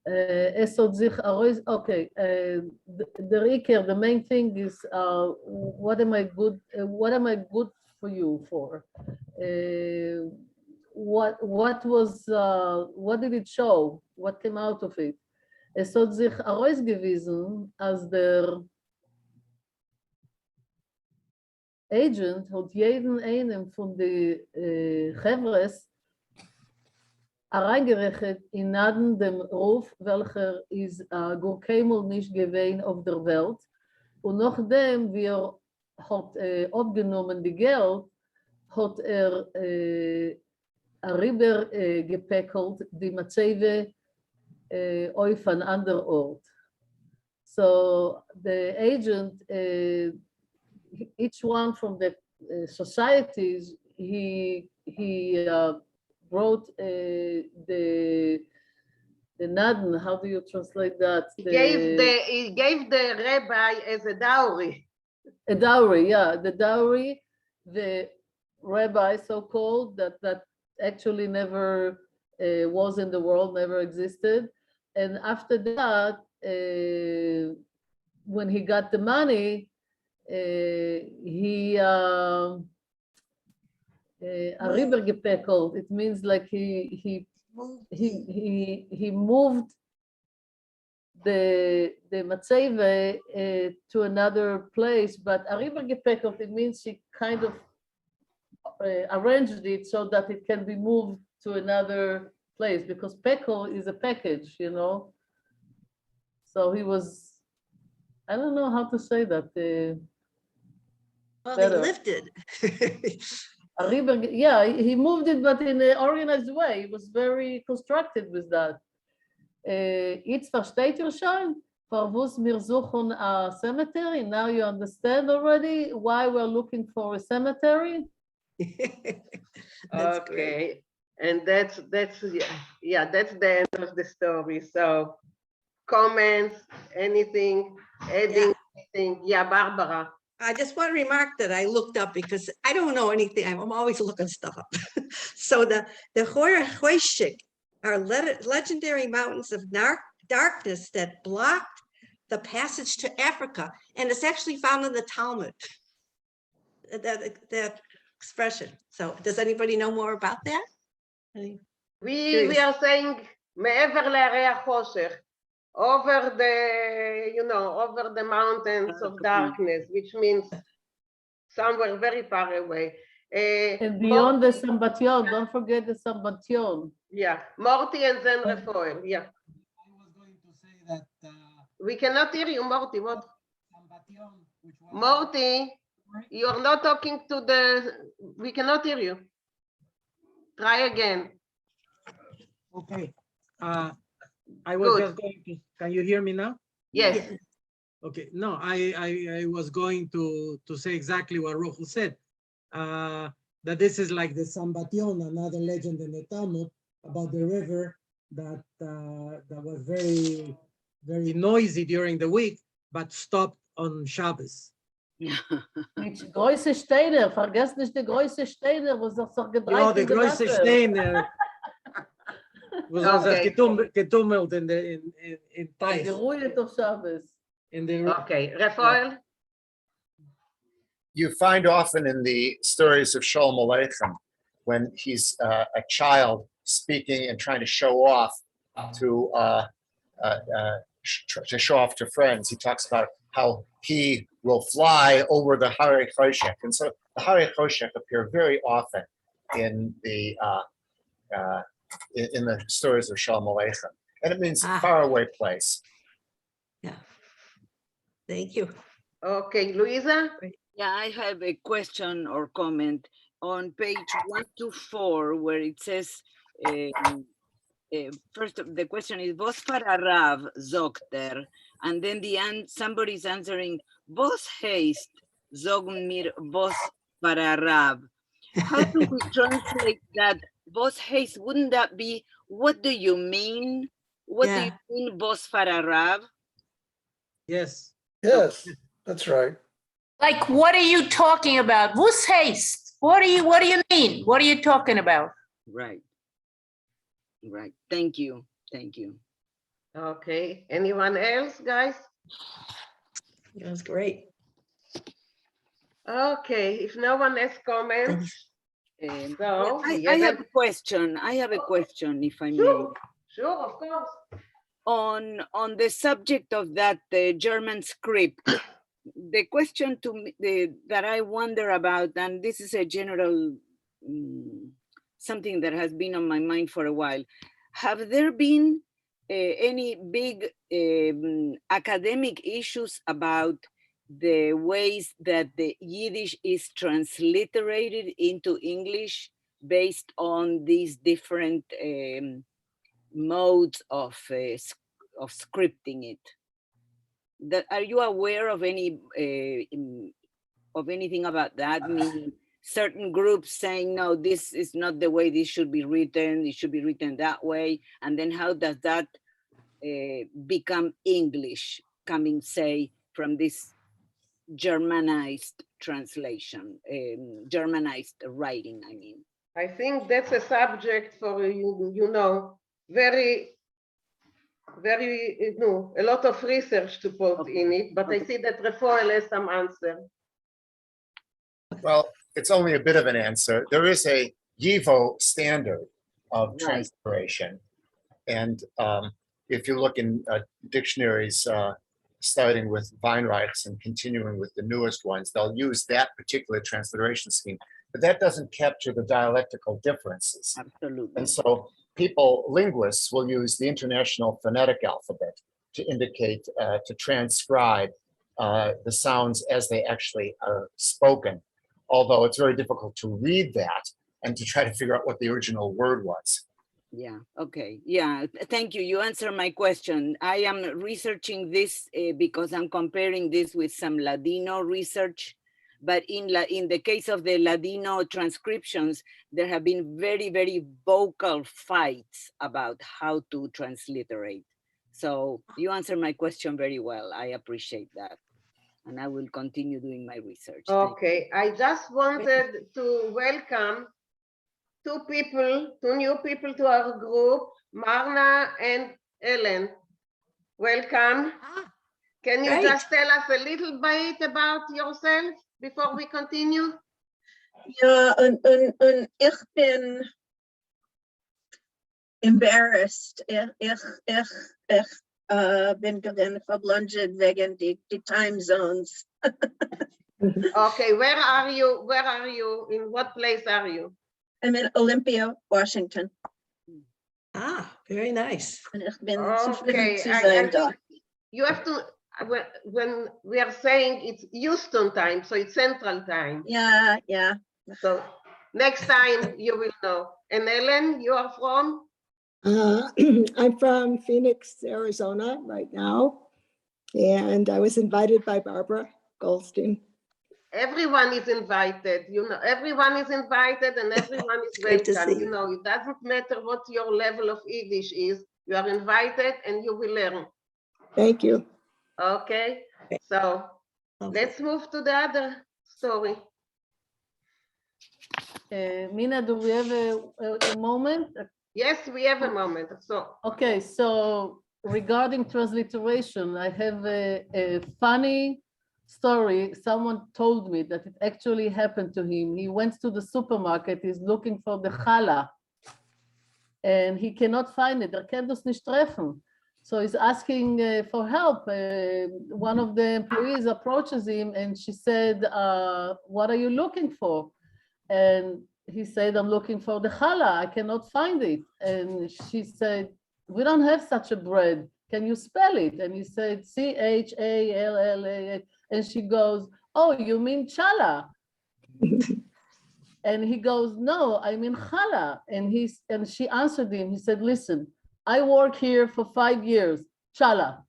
Es hat sich okay, the main thing is, what am I good for you for? What did it show? What came out of it? Es hat sich herausgewiesen, als der Agent hat jeden einen von den Chevres reingerechnet in Naden dem Ruf, welcher ist Gurkemel nicht gewesen auf der Welt. Und nachdem wir hat abgenommen die Geld, hat rüber gepäckelt die Matzeve auf an anderer Ort. So the agent, each one from the societies, he wrote the Naden. How do you translate that? He gave the rabbi as a dowry. A dowry, yeah, the dowry, the rabbi so-called that actually never was in the world, never existed. And after that, when he got the money, he rübergepäckelt. It means like he moved the matzeve to another place, but rübergepäckelt, it means he kind of arranged it so that it can be moved to another place, because pekel is a package, you know. So he was, I don't know how to say that. Well, they lifted. Yeah, he moved it, but in an organized way. He was very constructed with that. Jetzt versteht ihr schon, warum wir suchen a cemetery? Now you understand already why we're looking for a cemetery? Okay, great. And that's that's the end of the story. So comments, anything, adding anything? Yeah, Barbara. I just want to remark that I looked up because I don't know anything. I'm always looking stuff up. So the Hoyshik are legendary mountains of darkness that blocked the passage to Africa. And it's actually found in the Talmud, that expression. So does anybody know more about that? We are saying מעבר להרי החושך, over the mountains of darkness, which means somewhere very far away. And beyond the Sambation, don't forget the Sambation. Yeah, Morty and then Refoel, yeah. I was going to say that we cannot hear you, Morty. What? Morty, you're not talking to we cannot hear you. Try again. Okay. I was just going to, can you hear me now? Yes. Okay, no, I was going to say exactly what Rochel said, that this is like the Sambation, another legend in the Talmud about the river that was very, very noisy during the week, but stopped on Shabbos. Mit große Steine, vergesst nicht die große Steine, wo sich so gedreht. Ja, die große Steine. Was okay. Getummelt in Teich. Geruht auf Shabbos. Okay, Rafael? You find often in the stories of Sholem Aleichem, when he's a child speaking and trying to show off to show off to friends, he talks about how he will fly over the Harei Choshech. And so the Harei Choshech appear very often in the stories of Sholem Aleichem. And it means faraway place. Yeah. Thank you. Okay, Luisa? Yeah, I have a question or comment on page 124, where it says, first, the question is, "Vos para Rav zokter," and then somebody's answering, "Vos heist zog mir vos para Rav." How do we translate that? Vos heist, wouldn't that be, what do you mean? What do you mean, vos para Rav? Yes. Yes, that's right. Like, what are you talking about? Who's haste? What do you mean? What are you talking about? Right. Right. Thank you. Thank you. Okay. Anyone else, guys? That's great. Okay. If no one has comments, so I have a question. I have a question, if I may. Sure, of course. On the subject of that German script, the question to me, that I wonder about, and this is a general something that has been on my mind for a while. Have there been any big academic issues about the ways that the Yiddish is transliterated into English based on these different modes of scripting it? Are you aware of any of anything about that? Meaning certain groups saying, no, this is not the way this should be written, it should be written that way. And then how does that become English, coming, say, from this Germanized translation, Germanized writing, I mean? I think that's a subject for, you know, very, you know, a lot of research to put in it, but I see that Rafael has some answer. Well, it's only a bit of an answer. There is a YIVO standard of transliteration. And if you look in dictionaries, starting with Weinreich's and continuing with the newest ones, they'll use that particular transliteration scheme. But that doesn't capture the dialectical differences. Absolutely. And so linguists will use the International Phonetic Alphabet to indicate, to transcribe the sounds as they actually are spoken. Although it's very difficult to read that and to try to figure out what the original word was. Yeah, okay. Yeah, thank you. You answered my question. I am researching this because I'm comparing this with some Ladino research. But in the case of the Ladino transcriptions, there have been very, very vocal fights about how to transliterate. So you answered my question very well. I appreciate that. And I will continue doing my research. Okay, I just wanted to welcome two new people to our group, Marna and Ellen. Welcome. Can you just tell us a little bit about yourself before we continue? Ja, und ich bin embarrassed. Ich bin gewinn verblundet wegen die time zones. Okay, where are you? Where are you? In what place are you? I'm in Olympia, Washington. Ah, very nice. Und ich bin Okay, zufrieden zu I sein da. think you have to, when we are saying it's Houston time, so it's Central time. Yeah, yeah. So next time you will know. And Ellen, you are from? I'm from Phoenix, Arizona right now, and I was invited by Barbara Goldstein. Everyone is invited, you know, everyone is invited and everyone is Great to welcome. see You know, it doesn't matter what your level of Yiddish is, you are invited and you will learn. Thank you. Okay, so let's move to the other story. Mina, do we have a moment? Yes, we have a moment. So okay, so regarding transliteration, I have a funny story. Someone told me that it actually happened to him. He went to the supermarket, he's looking for the challah, and he cannot find it. Er kann das nicht treffen. So he's asking for help. One of the employees approaches him and she said, what are you looking for? And he said, I'm looking for the challah. I cannot find it. And she said, we don't have such a bread. Can you spell it? And he said, C-H-A-L-L-A. And she goes, oh, you mean challah? And he goes, no, I'm in Chala. And she answered him. He said, listen, I work here for 5 years, Chala.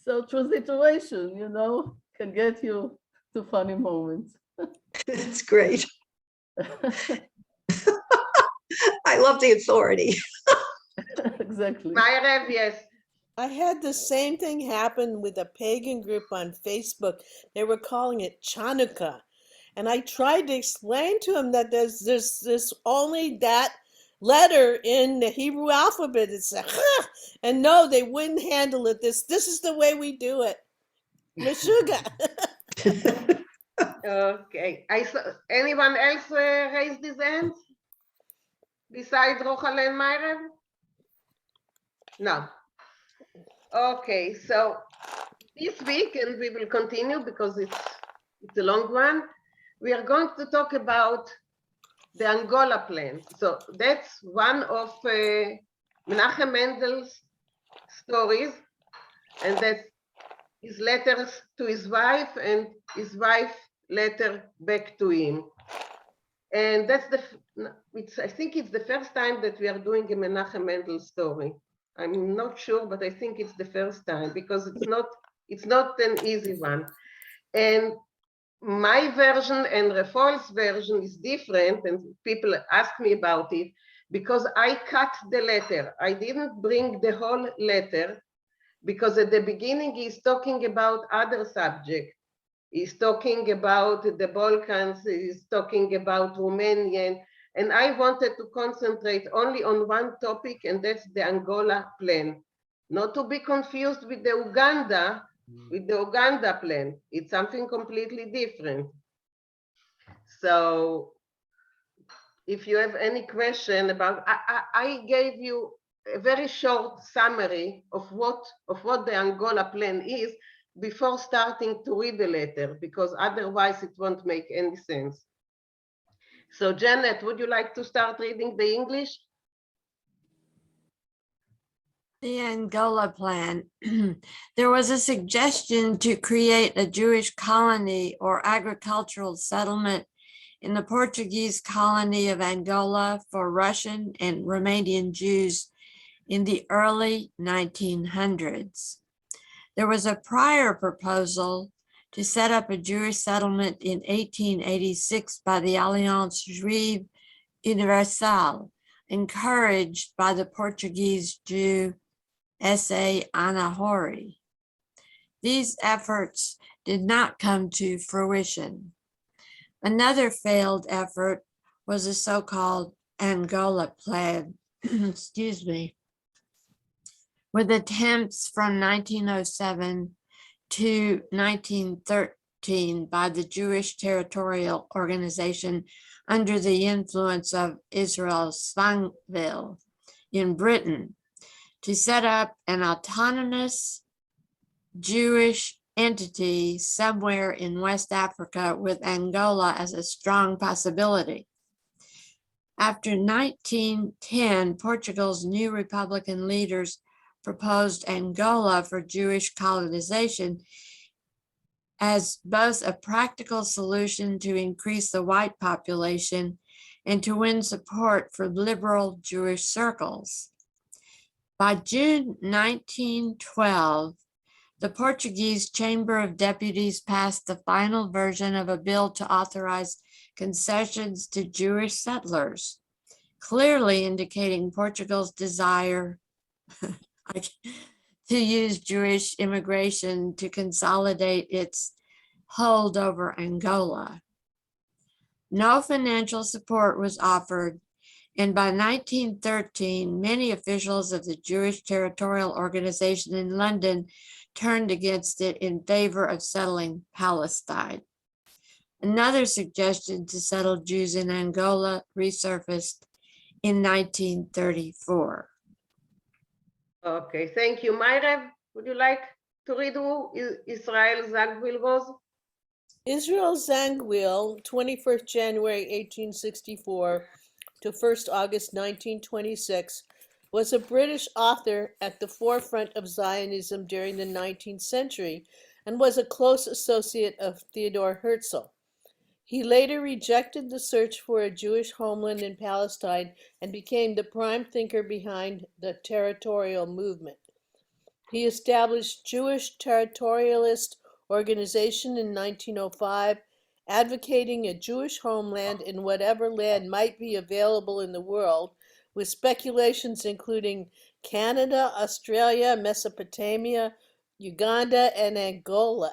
So transliteration, can get you to funny moments. It's great. I love the authority. Exactly. Myrev, yes. I had the same thing happen with a pagan group on Facebook. They were calling it Chanukah. And I tried to explain to them that there's only that letter in the Hebrew alphabet. It's a and no, they wouldn't handle it. This is the way we do it. Meshuga. Okay. I saw anyone else raised his hand besides Rochelle and Myrev? No. Okay, so this week, and we will continue because it's a long one, we are going to talk about the Angola plan. So that's one of Menachem Mendel's stories, and that's his letters to his wife and his wife letter back to him. And that's I think it's the first time that we are doing a Menachem Mendel story. I'm not sure, but I think it's the first time because it's not an easy one. And my version and Refol's version is different, and people ask me about it because I cut the letter. I didn't bring the whole letter because at the beginning he's talking about other subjects. He's talking about the Balkans, he's talking about Romanian, and I wanted to concentrate only on one topic, and that's the Angola plan. Not to be confused with the Uganda plan. It's something completely different. So if you have any question about, I gave you a very short summary of what the Angola plan is before starting to read the letter, because otherwise it won't make any sense. So Janet, would you like to start reading the English? The Angola plan. There was a suggestion to create a Jewish colony or agricultural settlement in the Portuguese colony of Angola for Russian and Romanian Jews in the early 1900s. There was a prior proposal to set up a Jewish settlement in 1886 by the Alliance Juive Universelle, encouraged by the Portuguese Jew S.A. Anahori. These efforts did not come to fruition. Another failed effort was the so-called Angola plan, excuse me, with attempts from 1907 to 1913 by the Jewish Territorial Organization under the influence of Israel Vinkl in Britain to set up an autonomous Jewish entity somewhere in West Africa with Angola as a strong possibility. After 1910, Portugal's new Republican leaders proposed Angola for Jewish colonization as both a practical solution to increase the white population and to win support for liberal Jewish circles. By June 1912, the Portuguese Chamber of Deputies passed the final version of a bill to authorize concessions to Jewish settlers, clearly indicating Portugal's desire to use Jewish immigration to consolidate its hold over Angola. No financial support was offered, and by 1913, many officials of the Jewish Territorial Organization in London turned against it in favor of settling Palestine. Another suggestion to settle Jews in Angola resurfaced in 1934. Okay, thank you. Myrev, would you like to read who Israel Zangwill was? Israel Zangwill, 21st January 1864 to 1st August 1926, was a British author at the forefront of Zionism during the 19th century and was a close associate of Theodor Herzl. He later rejected the search for a Jewish homeland in Palestine and became the prime thinker behind the territorial movement. He established Jewish Territorialist Organization in 1905, advocating a Jewish homeland in whatever land might be available in the world, with speculations including Canada, Australia, Mesopotamia, Uganda, and Angola.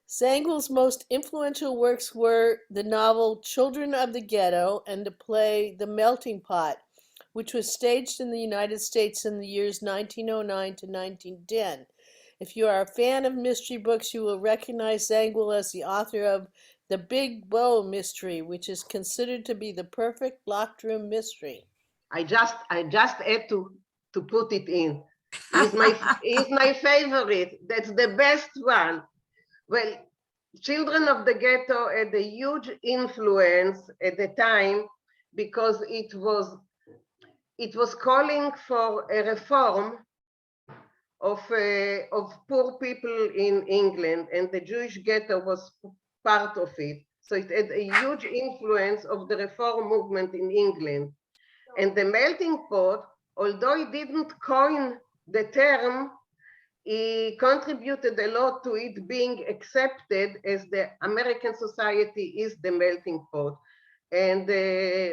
Zangwill's most influential works were the novel Children of the Ghetto and the play The Melting Pot, which was staged in the United States in the years 1909 to 1910. If you are a fan of mystery books, you will recognize Zangwill as the author of The Big Bow Mystery, which is considered to be the perfect locked room mystery. I just had to put it in. It's my favorite. That's the best one. Well, Children of the Ghetto had a huge influence at the time because it was calling for a reform of poor people in England, and the Jewish ghetto was part of it. So it had a huge influence of the reform movement in England. And the melting pot, although he didn't coin the term, he contributed a lot to it being accepted as the American society is the melting pot. And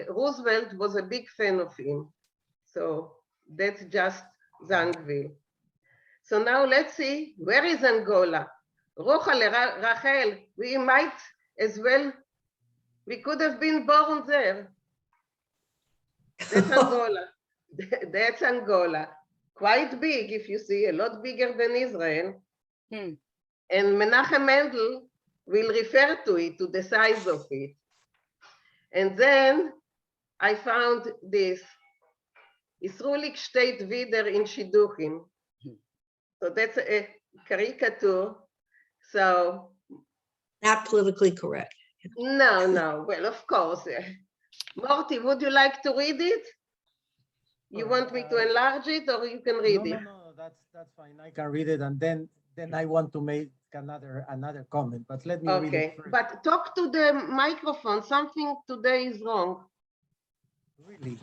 Roosevelt was a big fan of him. So that's just Zangwill. So now let's see, where is Angola? Rachel, we might as well, we could have been born there. That's Angola. That's Angola. Quite big, if you see, a lot bigger than Israel. And Menachem Mendel will refer to it, to the size of it. And then I found this, Yisrulik steht wieder in Shidduchim. So that's a caricature. So. Not politically correct. No, well, of course. Morty, would you like to read it? You want me to enlarge it, or you can read it? No, that's fine. I can read it, and then I want to make another comment. But let me read it first. But talk to the microphone. Something today is wrong. Really,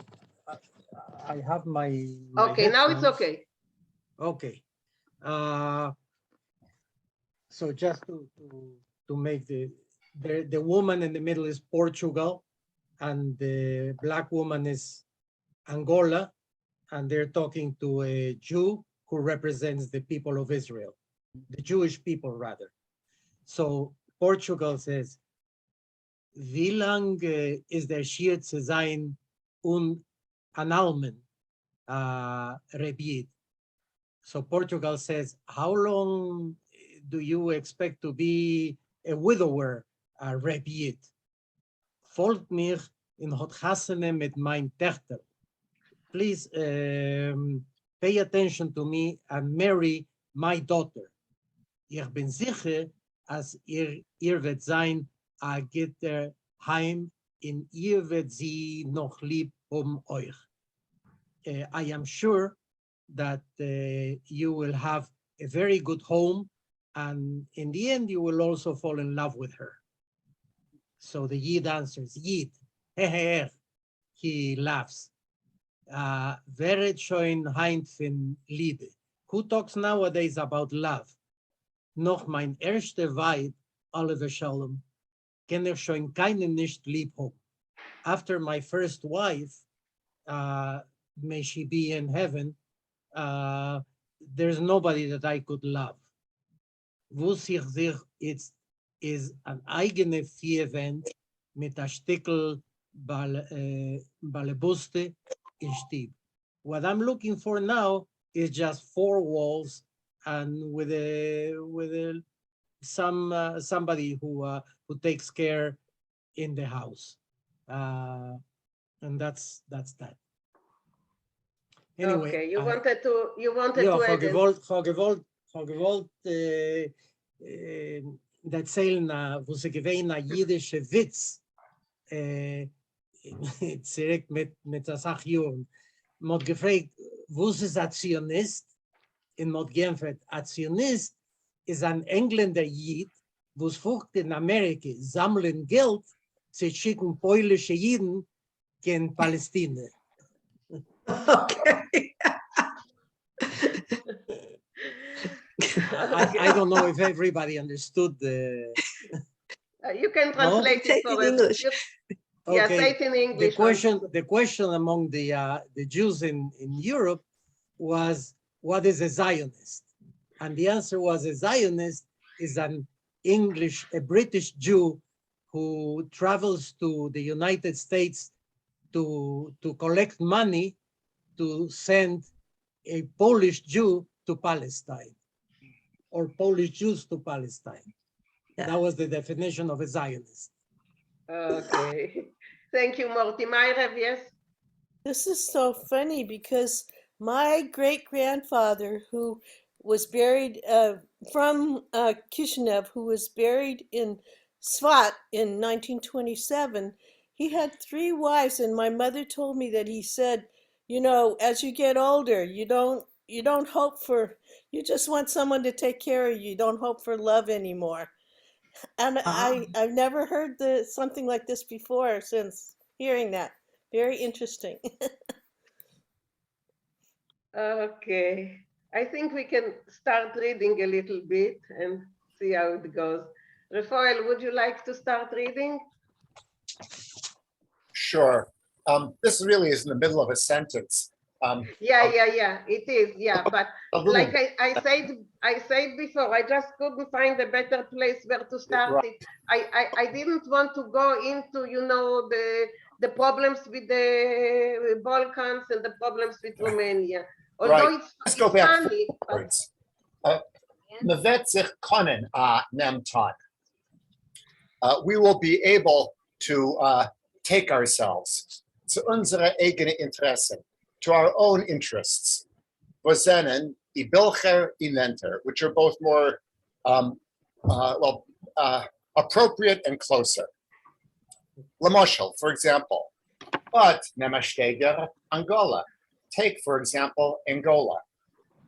I have my okay, now it's okay. Okay. So just to make the woman in the middle is Portugal, and the black woman is Angola, and they're talking to a Jew who represents the people of Israel, the Jewish people rather. So Portugal says, wie lang ist der Schier zu sein an Almen, Rebid? So Portugal says, how long do you expect to be a widower, Rebid? Folgt mir in hot Hasene mit mein Töchter. Please pay attention to me and marry my daughter. Ich bin sicher, als ihr wird sein, a gitter heim, in ihr wird sie noch lieb euch. I am sure that you will have a very good home, and in the end, you will also fall in love with her. So the Yid answers, Yid, he laughs. Weret schon heint fin Liebe. Who talks nowadays about love? Noch mein erste Weib, Oliver Shalom, kann schon keinen nicht lieb haben. After my first wife, may she be in heaven, there's nobody that I could love. Wo sich ist an eigene Vierwand mit a Stickel Balebuste in Stieb. What I'm looking for now is just 4 walls and with somebody who takes care in the house, and that's that. Anyway, okay, you wanted to add gewollt erzählen, wo sie gewähnt, ein jüdischer Witz, zurück mit der Sachjuren. Man hat gefragt, wo ist ein Zionist? Und man hat geantwortet, ein Zionist ist ein Engländer Jid, wo es fucht in Amerika, sammeln Geld, sie schicken polnische Jiden in Palästina. Okay. I don't know if everybody understood the. You can translate it for us. Yeah, say it in English. The question among the Jews in Europe was, what is a Zionist? And the answer was, a Zionist is a British Jew who travels to the United States to collect money to send a Polish Jew to Palestine, or Polish Jews to Palestine. Yeah. That was the definition of a Zionist. Okay. Thank you, Morty. Myra, yes? This is so funny because my great-grandfather, who was buried from Kishinev, who was buried in Svat in 1927, he had 3 wives, and my mother told me that he said, you know, as you get older, you don't hope for, you just want someone to take care of you. You don't hope for love anymore. And I've never heard something like this before since hearing that. Very interesting. Okay. I think we can start reading a little bit and see how it goes. Rafael, would you like to start reading? Sure. This really is in the middle of a sentence. Yeah, it is. Yeah, but like I said before, I just couldn't find a better place where to start it. I didn't want to go into, you know, the problems with the Balkans and the problems with Romania. Although Let's go back funny. forwards. Mevet zich konnen a nem tag. We will be able to take ourselves to unsere eigene Interessen, to our own interests, Vozennen, I Bilcher, I Lenter, which are both more appropriate and closer. Lamoshel, for example, but Nemesteger, Angola. Take, for example, Angola.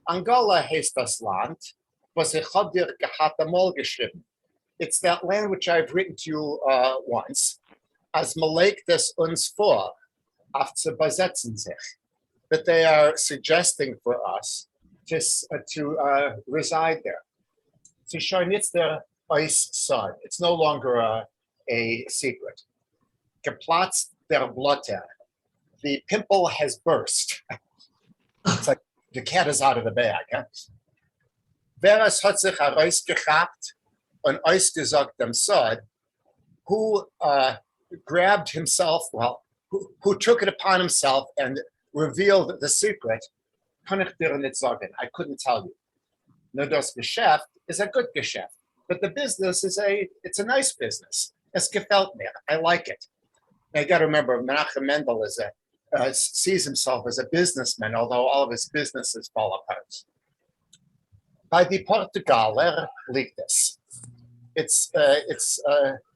Angola heißt das Land, was ich hab dir gehabt einmal geschrieben. It's that land which I've written to you once, as Malek des uns vor, auf zu besetzen sich, that they are suggesting for us to reside there. To show it's their ice sun. It's no longer a secret. Geplatzt der Blotter. The pimple has burst. It's like the cat is out of the bag. Huh? Wer es hat sich herausgehabt und ausgesagt dem Sod, who grabbed himself, who took it upon himself and revealed the secret, kann ich dir nicht sagen. I couldn't tell you. No, das Geschäft is a good Geschäft, but the business it's a nice business. Es gefällt mir. I like it. I got to remember, Menachem Mendel sees himself as a businessman, although all of his businesses fall apart. By the Portugaler liegt es. It's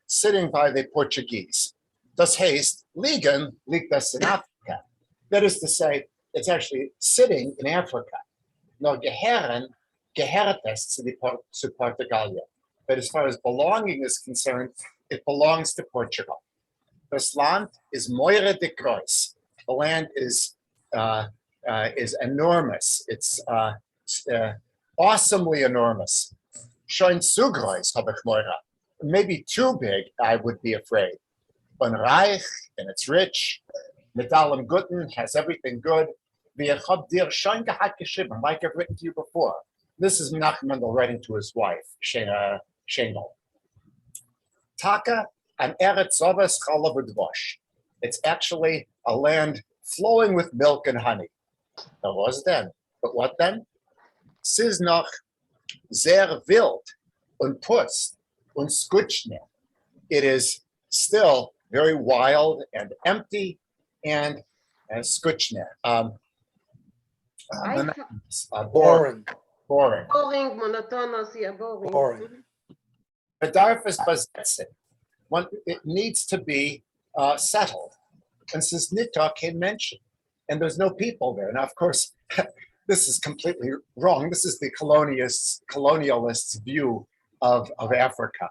sitting by the Portuguese. Das heißt, liegen liegt es in Africa. That is to say, it's actually sitting in Africa. No, gehört es zu Portugalia. But as far as belonging is concerned, it belongs to Portugal. Das Land is moire de groß. The land is enormous. It's awesomely enormous. Schon zu groß, habe ich moire. Maybe too big, I would be afraid. Und reich, and it's rich. Mit allem Guten, has everything good. Wie ich hab dir schon gehabt geschrieben, like I've written to you before. This is Menachem Mendel writing to his wife, Shengel. Taka an eretz zovas chalav udvosh. It's actually a land flowing with milk and honey. That was then. But what then? Siz noch sehr wild und putz und skutschne. It is still very wild and empty and skutschne. Boring. Boring, monotonous, yeah, boring. Boring. Bedarf besetzen. It needs to be settled. And since Nita can mention, and there's no people there. Now, of course, this is completely wrong. This is the colonialists' view of Africa.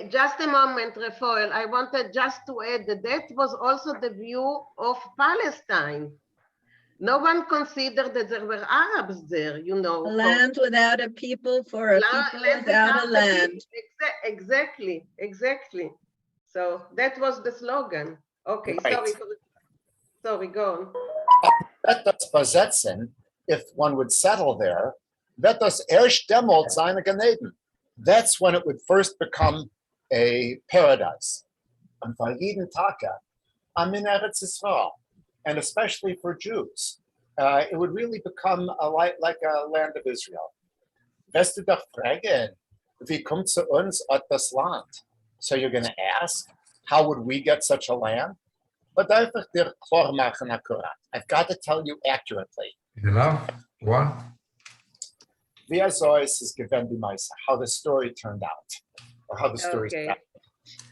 Just a moment, Rafael. I wanted just to add that that was also the view of Palestine. No one considered that there were Arabs there, you know. A land without a people for a people without a land. Exactly, exactly. So that was the slogan. Okay, Right. sorry, go on. Wird das besetzen, if one would settle there, wird das erst demult sein Gan Eden. That's when it would first become a paradise. And for jeden Tage, am in Eretz Yisrael, and especially for Jews, it would really become like a land of Israel. Wirst du doch fragen, wie kommt zu uns das Land? So you're going to ask, how would we get such a land? But I've got to tell you accurately. What? Wie so is given die Meise, how the story turned out, or how the story started.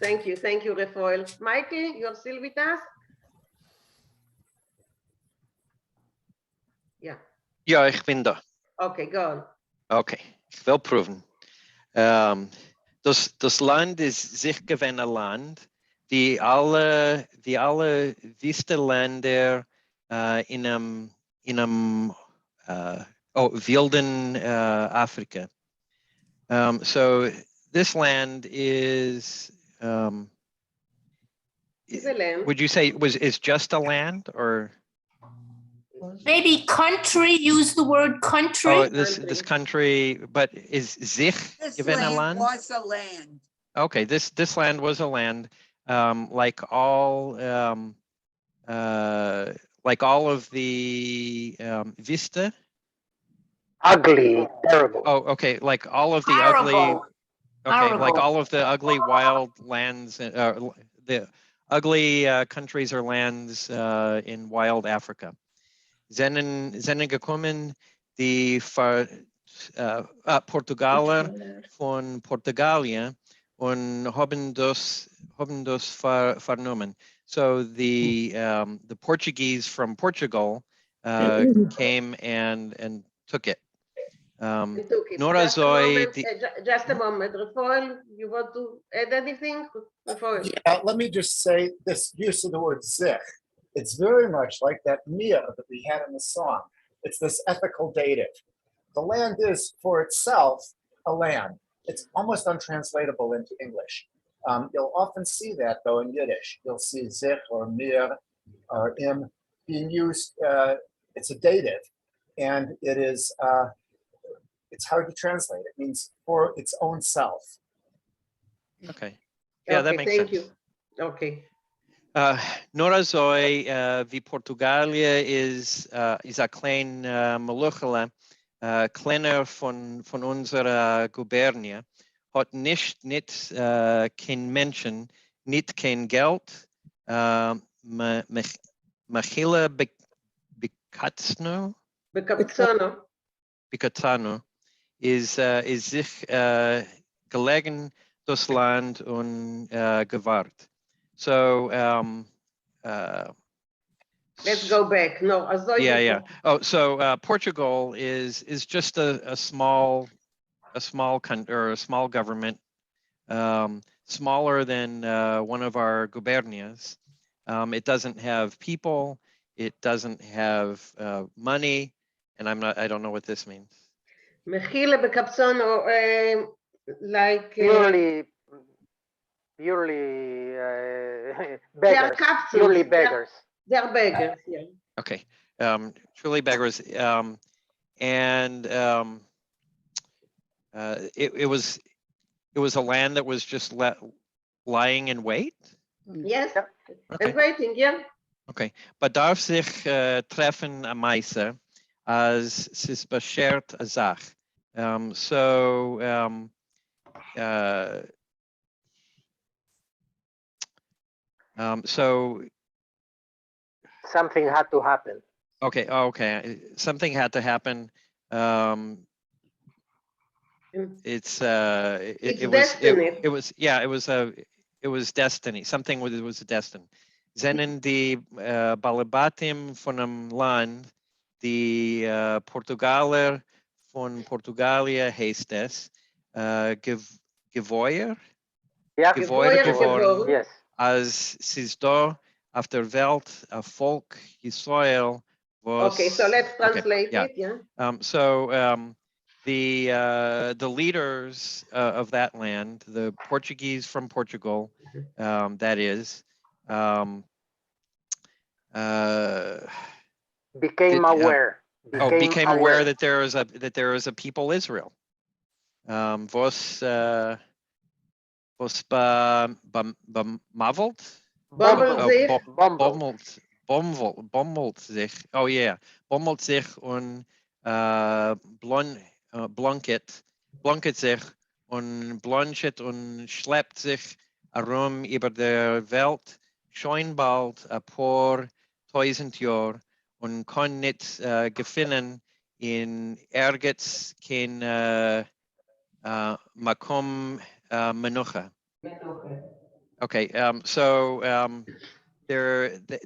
Thank you, Rafael. Michael, you're still with us? Yeah. Ja, ich bin da. Okay, go on. Okay, ich will proven. Das Land ist sich gewesen ein Land, die alle Wüstenländer in einem wilden Africa. So this land is It's a land. would you say is just a land or Maybe country, use the word country. oh this country, but is sich This given a land land? was a land. Okay, this land was a land, like all of the vista. Ugly, terrible. Oh, okay, like all of the ugly. Horrible. Okay, like Horrible. all of the ugly wild lands, the ugly countries or lands in wild Africa. Sind gekommen die Portugaler von Portugalia und haben das vernommen. So the Portuguese from Portugal came and took it. Nora Zoe, Just a moment, Rafael, you want to add anything? Rafael. Yeah, let me just say this use of the word zich. It's very much like that mir that we had in the song. It's this ethical dative. The land is for itself a land. It's almost untranslatable into English. You'll often see that though in Yiddish. You'll see zich or mir or im being used. It's a dative, and it is. It's hard to translate. It means for its own self. Okay. Yeah, that Okay, makes sense. thank you. Okay. Nora Zoe, wie Portugalia is a klein Moluchele, kleiner von unserer Gubernie, hat nicht kein Menschen, nicht kein Geld, Machila Bekatzano is sich gelegen das Land und gewahrt. So Let's go back. No, yeah. Oh, so Portugal is just a small country or a small government, smaller than one of our gubernias. It doesn't have people. It doesn't have money, and I don't know what this means. Mechile bekapsono, like Purely beggars. Purely beggars. They're beggars, yeah. Okay, truly beggars, and it was a land that was just lying in wait. Yes, Okay. and waiting, yeah. Okay, but darf sich treffen am Meise als es ist beschert a Sach. So something had to happen. Okay, something had to happen. It was destiny. Something was destined. Zenen die Balabatim von einem Land Die Portugaler von Portugalia heißt es Gewoier. Ja, Gewoier geworden, Yes. als sie ist da auf der Welt, ein Volk Israel, was... Okay, so let's translate yeah. it, yeah. The leaders of that land, the Portuguese from Portugal, that is, Became aware. became aware that there is a people Israel. Was bemavelt? Bommelt sich. Oh yeah, bommelt sich und blanket sich und blanchet und schleppt sich herum über der Welt schon bald ein paar tausend Jahre und kann nicht gefunden in ergens kein Makom Menucha. Okay,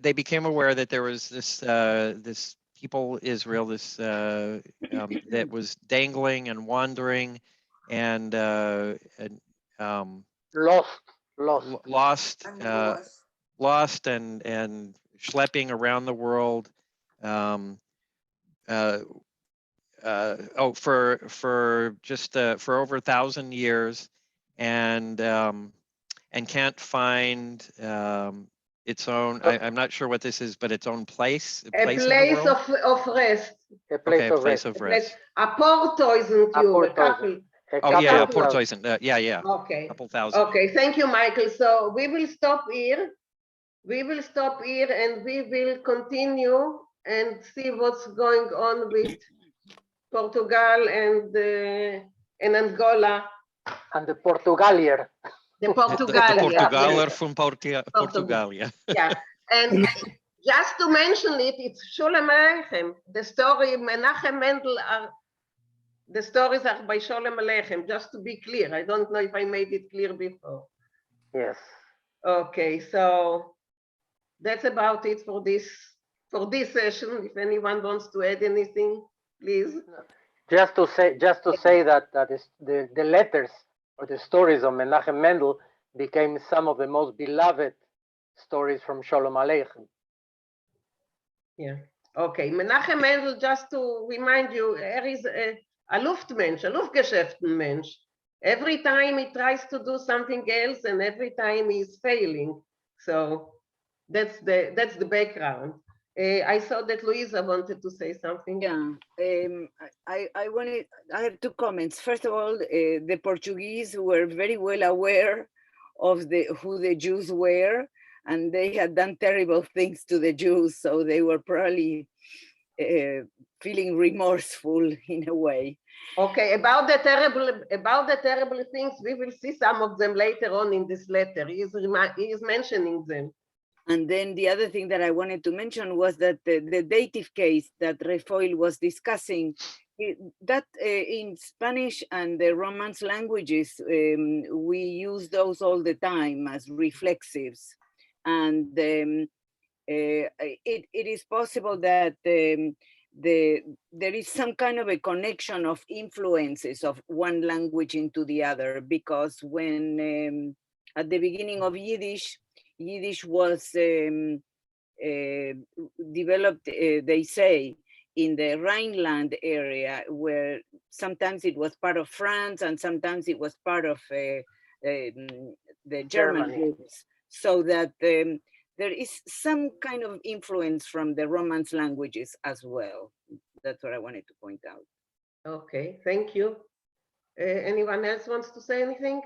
they became aware that there was this people Israel, that was dangling and wandering and lost and schlepping around the world. For over 1,000 years, and can't find its own. I'm not sure what this is, but its own place. A place of rest. A place of rest. A portoisen cube, a couple. Oh yeah, a portoisen. Yeah. Okay. Couple thousand. Okay, thank you, Michael. So we will stop here. And we will continue and see what's going on with Portugal and Angola. And the Portugalier. The Portugalier. The Portugaler from Portugalia. Yeah, and just to mention it, it's Sholem Aleichem. The story Menachem Mendel the stories are by Sholem Aleichem. Just to be clear, I don't know if I made it clear before. Yes. Okay, so that's about it for this session. If anyone wants to add anything, please. Just to say that is the letters or the stories of Menachem Mendel became some of the most beloved stories from Sholem Aleichem. Yeah. Okay. Menachem Mendel, just to remind you, is a Luftgeschäftenmensch. Every time he tries to do something else, and every time he's failing. So that's the background. I saw that Luisa wanted to say something. Yeah, I have two comments. First of all, the Portuguese were very well aware of who the Jews were, and they had done terrible things to the Jews, so they were probably feeling remorseful in a way. Okay, about the terrible things, we will see some of them later on in this letter. He is mentioning them. And then the other thing that I wanted to mention was that the dative case that Refoil was discussing, that in Spanish and the Romance languages, we use those all the time as reflexives. And it is possible that there is some kind of a connection of influences of one language into the other, because when at the beginning of Yiddish was developed, they say, in the Rhineland area, where sometimes it was part of France and sometimes it was part of the German groups, so that there is some kind of influence from the Romance languages as well. That's what I wanted to point out. Okay, thank you. Anyone else wants to say anything?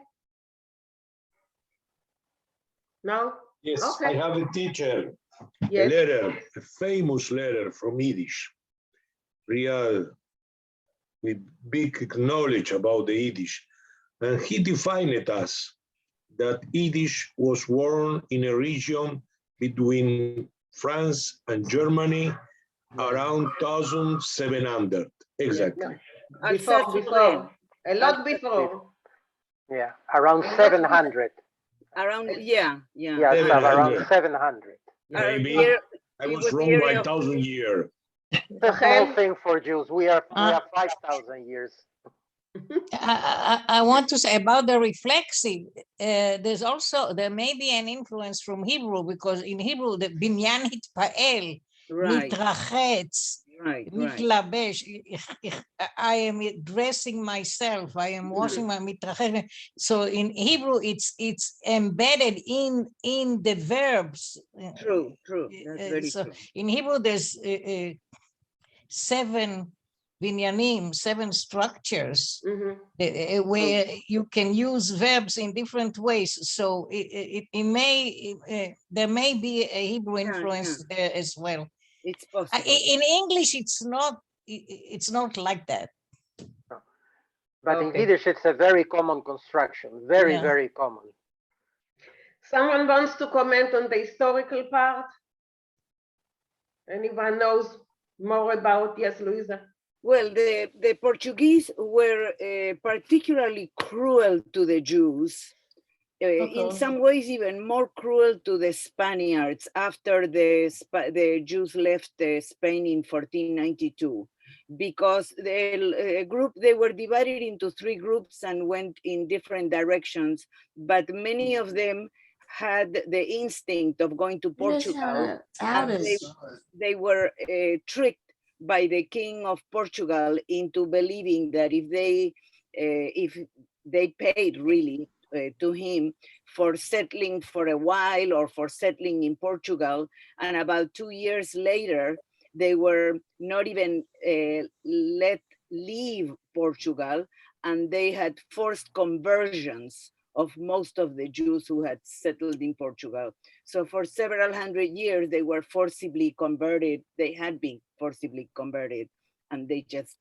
No? Yes, Okay. I have a teacher, Yes. a letter, a famous letter from Yiddish, real, with big knowledge about the Yiddish. And he defined it as that Yiddish was born in a region between France and Germany around 1700, exactly. Before, a lot before. Yeah, around 700. Around, yeah. Yeah, around 700. Maybe I was wrong by 1,000 years. It's a small thing for Jews. We have 5,000 years. I want to say about the reflexive, there may be an influence from Hebrew, because in Hebrew, the binyan hitpael, Right. mitrachetz, Right. mitlabesh, I am dressing myself, I am washing my mitrachetz. So in Hebrew, it's embedded in the verbs. True. That's very So true. in Hebrew, there's 7 binyanim, 7 structures where you can use verbs in different ways. So there may be a Hebrew influence there as well. It's possible. In English, it's not like that. But in Yiddish, it's a very common construction. Very, Yeah. very common. Someone wants to comment on the historical part? Anyone knows more about? Yes, Luisa. Well, the Portuguese were particularly cruel to the Jews, in some ways even more cruel to the Spaniards after the Jews left Spain in 1492, because they were divided into 3 groups and went in different directions, but many of them had the instinct of going to Portugal. They were tricked by the king of Portugal into believing that if they paid really to him for settling for a while or for settling in Portugal, and about 2 years later, they were not even let leave Portugal, and they had forced conversions of most of the Jews who had settled in Portugal. So for several hundred years, they were forcibly converted. They had been forcibly converted, and they just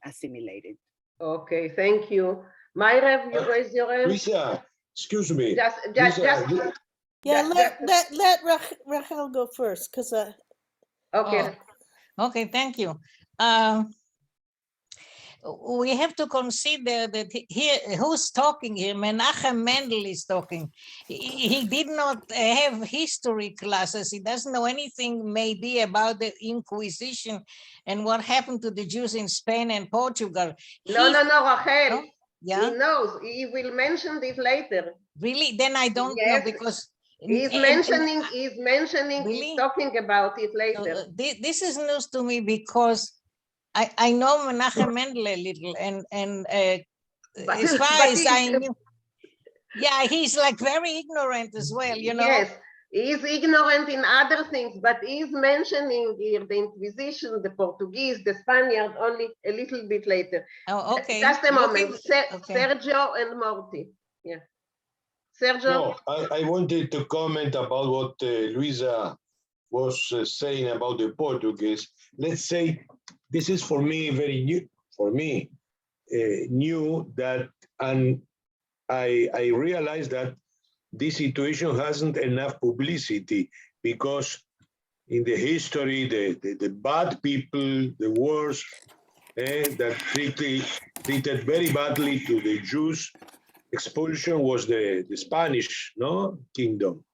assimilated. Okay, thank you. Myra, you raised your hand. Lisa, excuse me. Let Rachel go first, because okay. Okay, thank you. We have to consider that here, who's talking here? Menachem Mendel is talking. He did not have history classes. He doesn't know anything maybe about the Inquisition and what happened to the Jews in Spain and Portugal. No, Rachel. No? Yeah? He knows. He will mention this later. Really? Then I don't know, because he's talking about it later. This is news to me, because I know Menachem Mendel a little, and as far as I knew, yeah, he's like very ignorant as well, you know. Yes, he's ignorant in other things, but he's mentioning here the Inquisition, the Portuguese, the Spaniard, only a little bit later. Oh, okay. Just a moment. Sergio and Morty. Yeah. Sergio? No, I wanted to comment about what Luisa was saying about the Portuguese. Let's say this is for me very new, new that, and I realized that this situation hasn't enough publicity, because in the history, the bad people, the worst, that treated very badly to the Jews, expulsion was the Spanish kingdom.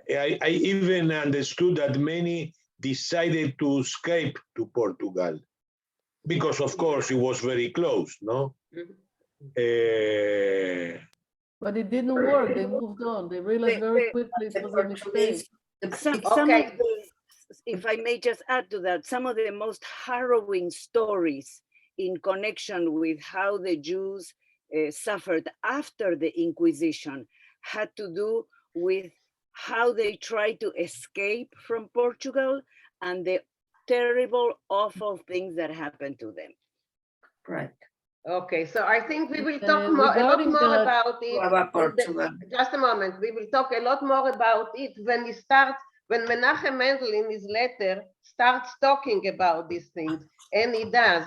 I even understood that many decided to escape to Portugal, because of course it was very close, no? But it didn't work. They moved on. They realized very quickly it was a mistake. Some of the, if I may just add to that, some of the most harrowing stories in connection with how the Jews suffered after the Inquisition had to do with how they tried to escape from Portugal and the terrible, awful things that happened to them. Right. Okay, so I think we will talk a lot more about it. Just a moment. We will talk a lot more about it when Menachem Mendel in his letter starts talking about these things, and he does.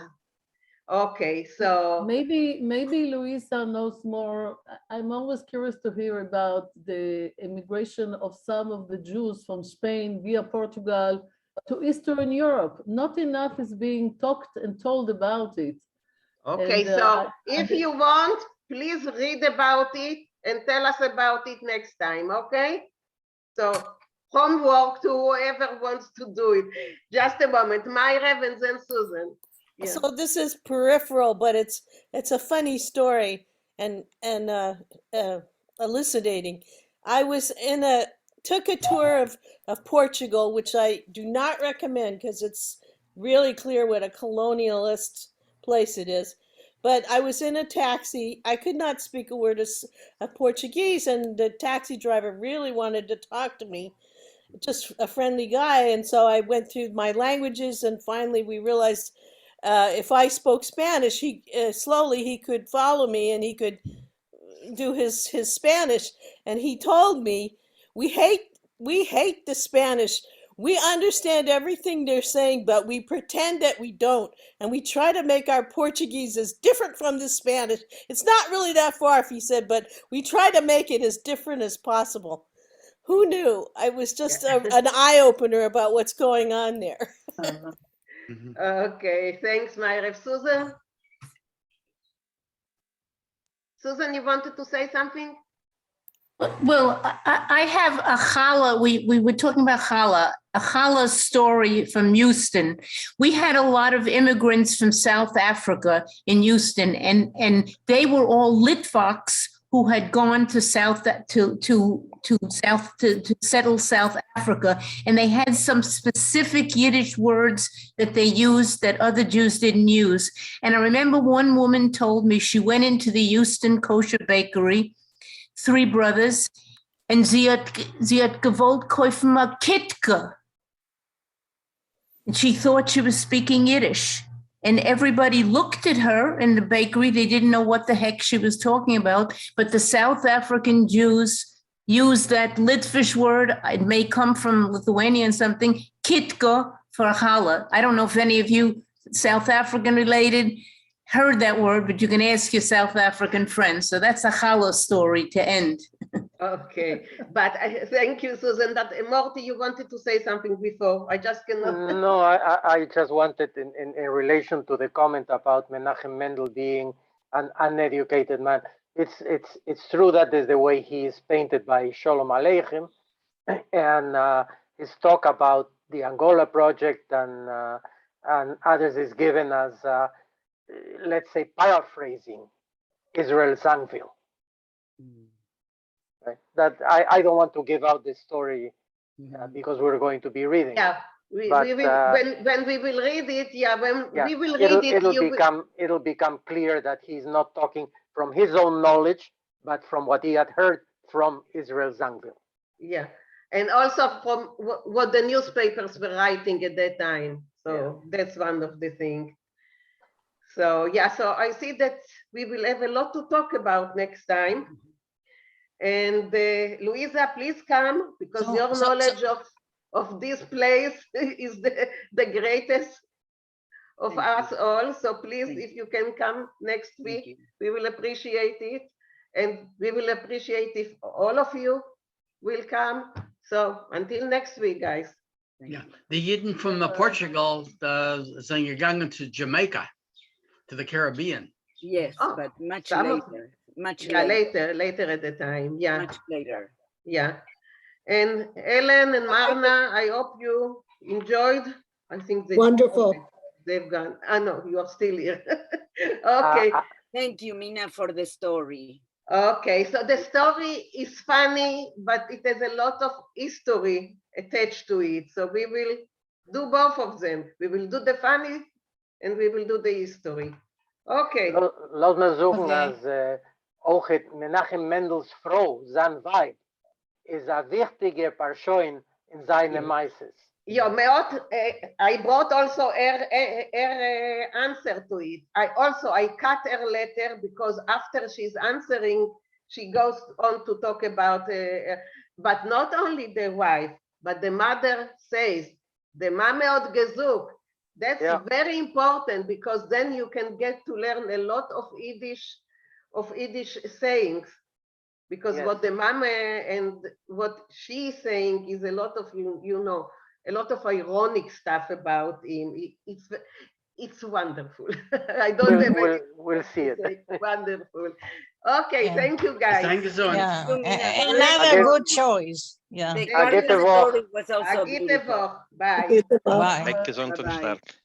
Okay, so maybe Luisa knows more. I'm always curious to hear about the immigration of some of the Jews from Spain via Portugal to Eastern Europe. Not enough is being talked and told about it. Okay, so if you want, please read about it and tell us about it next time, okay? So homework to whoever wants to do it. Just a moment, Myra and then Susan. Yeah. So this is peripheral, but it's a funny story and elucidating. I was took a tour of Portugal, which I do not recommend because it's really clear what a colonialist place it is. But I was in a taxi. I could not speak a word of Portuguese, and the taxi driver really wanted to talk to me, just a friendly guy. And so I went through my languages, and finally we realized if I spoke Spanish, he slowly he could follow me and he could do his Spanish. And he told me, we hate the Spanish. We understand everything they're saying, but we pretend that we don't. And we try to make our Portuguese as different from the Spanish. It's not really that far, he said, but we try to make it as different as possible. Who knew? I was just an eye-opener about what's going on there. Okay, thanks, Myra. Susan? Susan, you wanted to say something? Well, I have a challah. We were talking about challah, a challah story from Houston. We had a lot of immigrants from South Africa in Houston, and they were all Litvaks who had gone to settle South Africa, and they had some specific Yiddish words that they used that other Jews didn't use. And I remember one woman told me she went into the Houston kosher bakery, three brothers, and sie hat gewollt kaufen a Kitka. And she thought she was speaking Yiddish. And everybody looked at her in the bakery. They didn't know what the heck she was talking about. But the South African Jews used that Litvish word. It may come from Lithuania and something, Kitka for challah. I don't know if any of you South African related heard that word, but you can ask your South African friends. So that's a challah story to end. Okay, but thank you, Susan. That Morty, you wanted to say something before. I just cannot. No, I just wanted in relation to the comment about Menachem Mendel being an uneducated man. It's true that is the way he is painted by Sholem Aleichem, and his talk about the Angola project and others is given as let's say paraphrasing Israel Zangwill. Right? That I don't want to give out this story because we're going to be reading. Yeah, we will, when we will read it. Yeah, we will read it. It'll become clear that he's not talking from his own knowledge, but from what he had heard from Israel Zangwill. Yeah, and also from what the newspapers were writing at that time. So that's one of the things. So yeah, so I see that we will have a lot to talk about next time. And Luisa, please come, because your knowledge of this place is the greatest of us all. So please, if you can come next week, we will appreciate it. And we will appreciate if all of you will come. So until next week, guys. Yeah, the Yidden from Portugal sind gegangen to Jamaica, to the Caribbean. Yes, but much later. Later at the time. Yeah. Much later. Yeah. And Ellen and Marna, I hope you enjoyed. I think they've gone. No, you are still here. Okay. Thank you, Mina, for the story. Okay, so the story is funny, but it has a lot of history attached to it. So we will do both of them. We will do the funny and we will do the history. Okay. Laat me zoeken als ook het Menachem Mendels vrouw, zijn weib, is een wichtige persoon in zijn meises. Yeah, I brought also her answer to it. I cut her letter because after she's answering, she goes on to talk about, but not only the wife, but the mother says, the mame od gezuk. That's very important because then you can get to learn a lot of Yiddish sayings. Because what the mame and what she's saying is a lot of, you know, a lot of ironic stuff about him. it's wonderful. I don't have any We'll see it. wonderful. Okay, Yeah. thank you guys. Thank you so much. Yeah, Another another Again- good choice. Yeah. The Agite Carter Woch. story was also Agite beautiful. Woch. Bye. Agite Woch. Bye. Kijk, gezond en Bye-bye. sterk.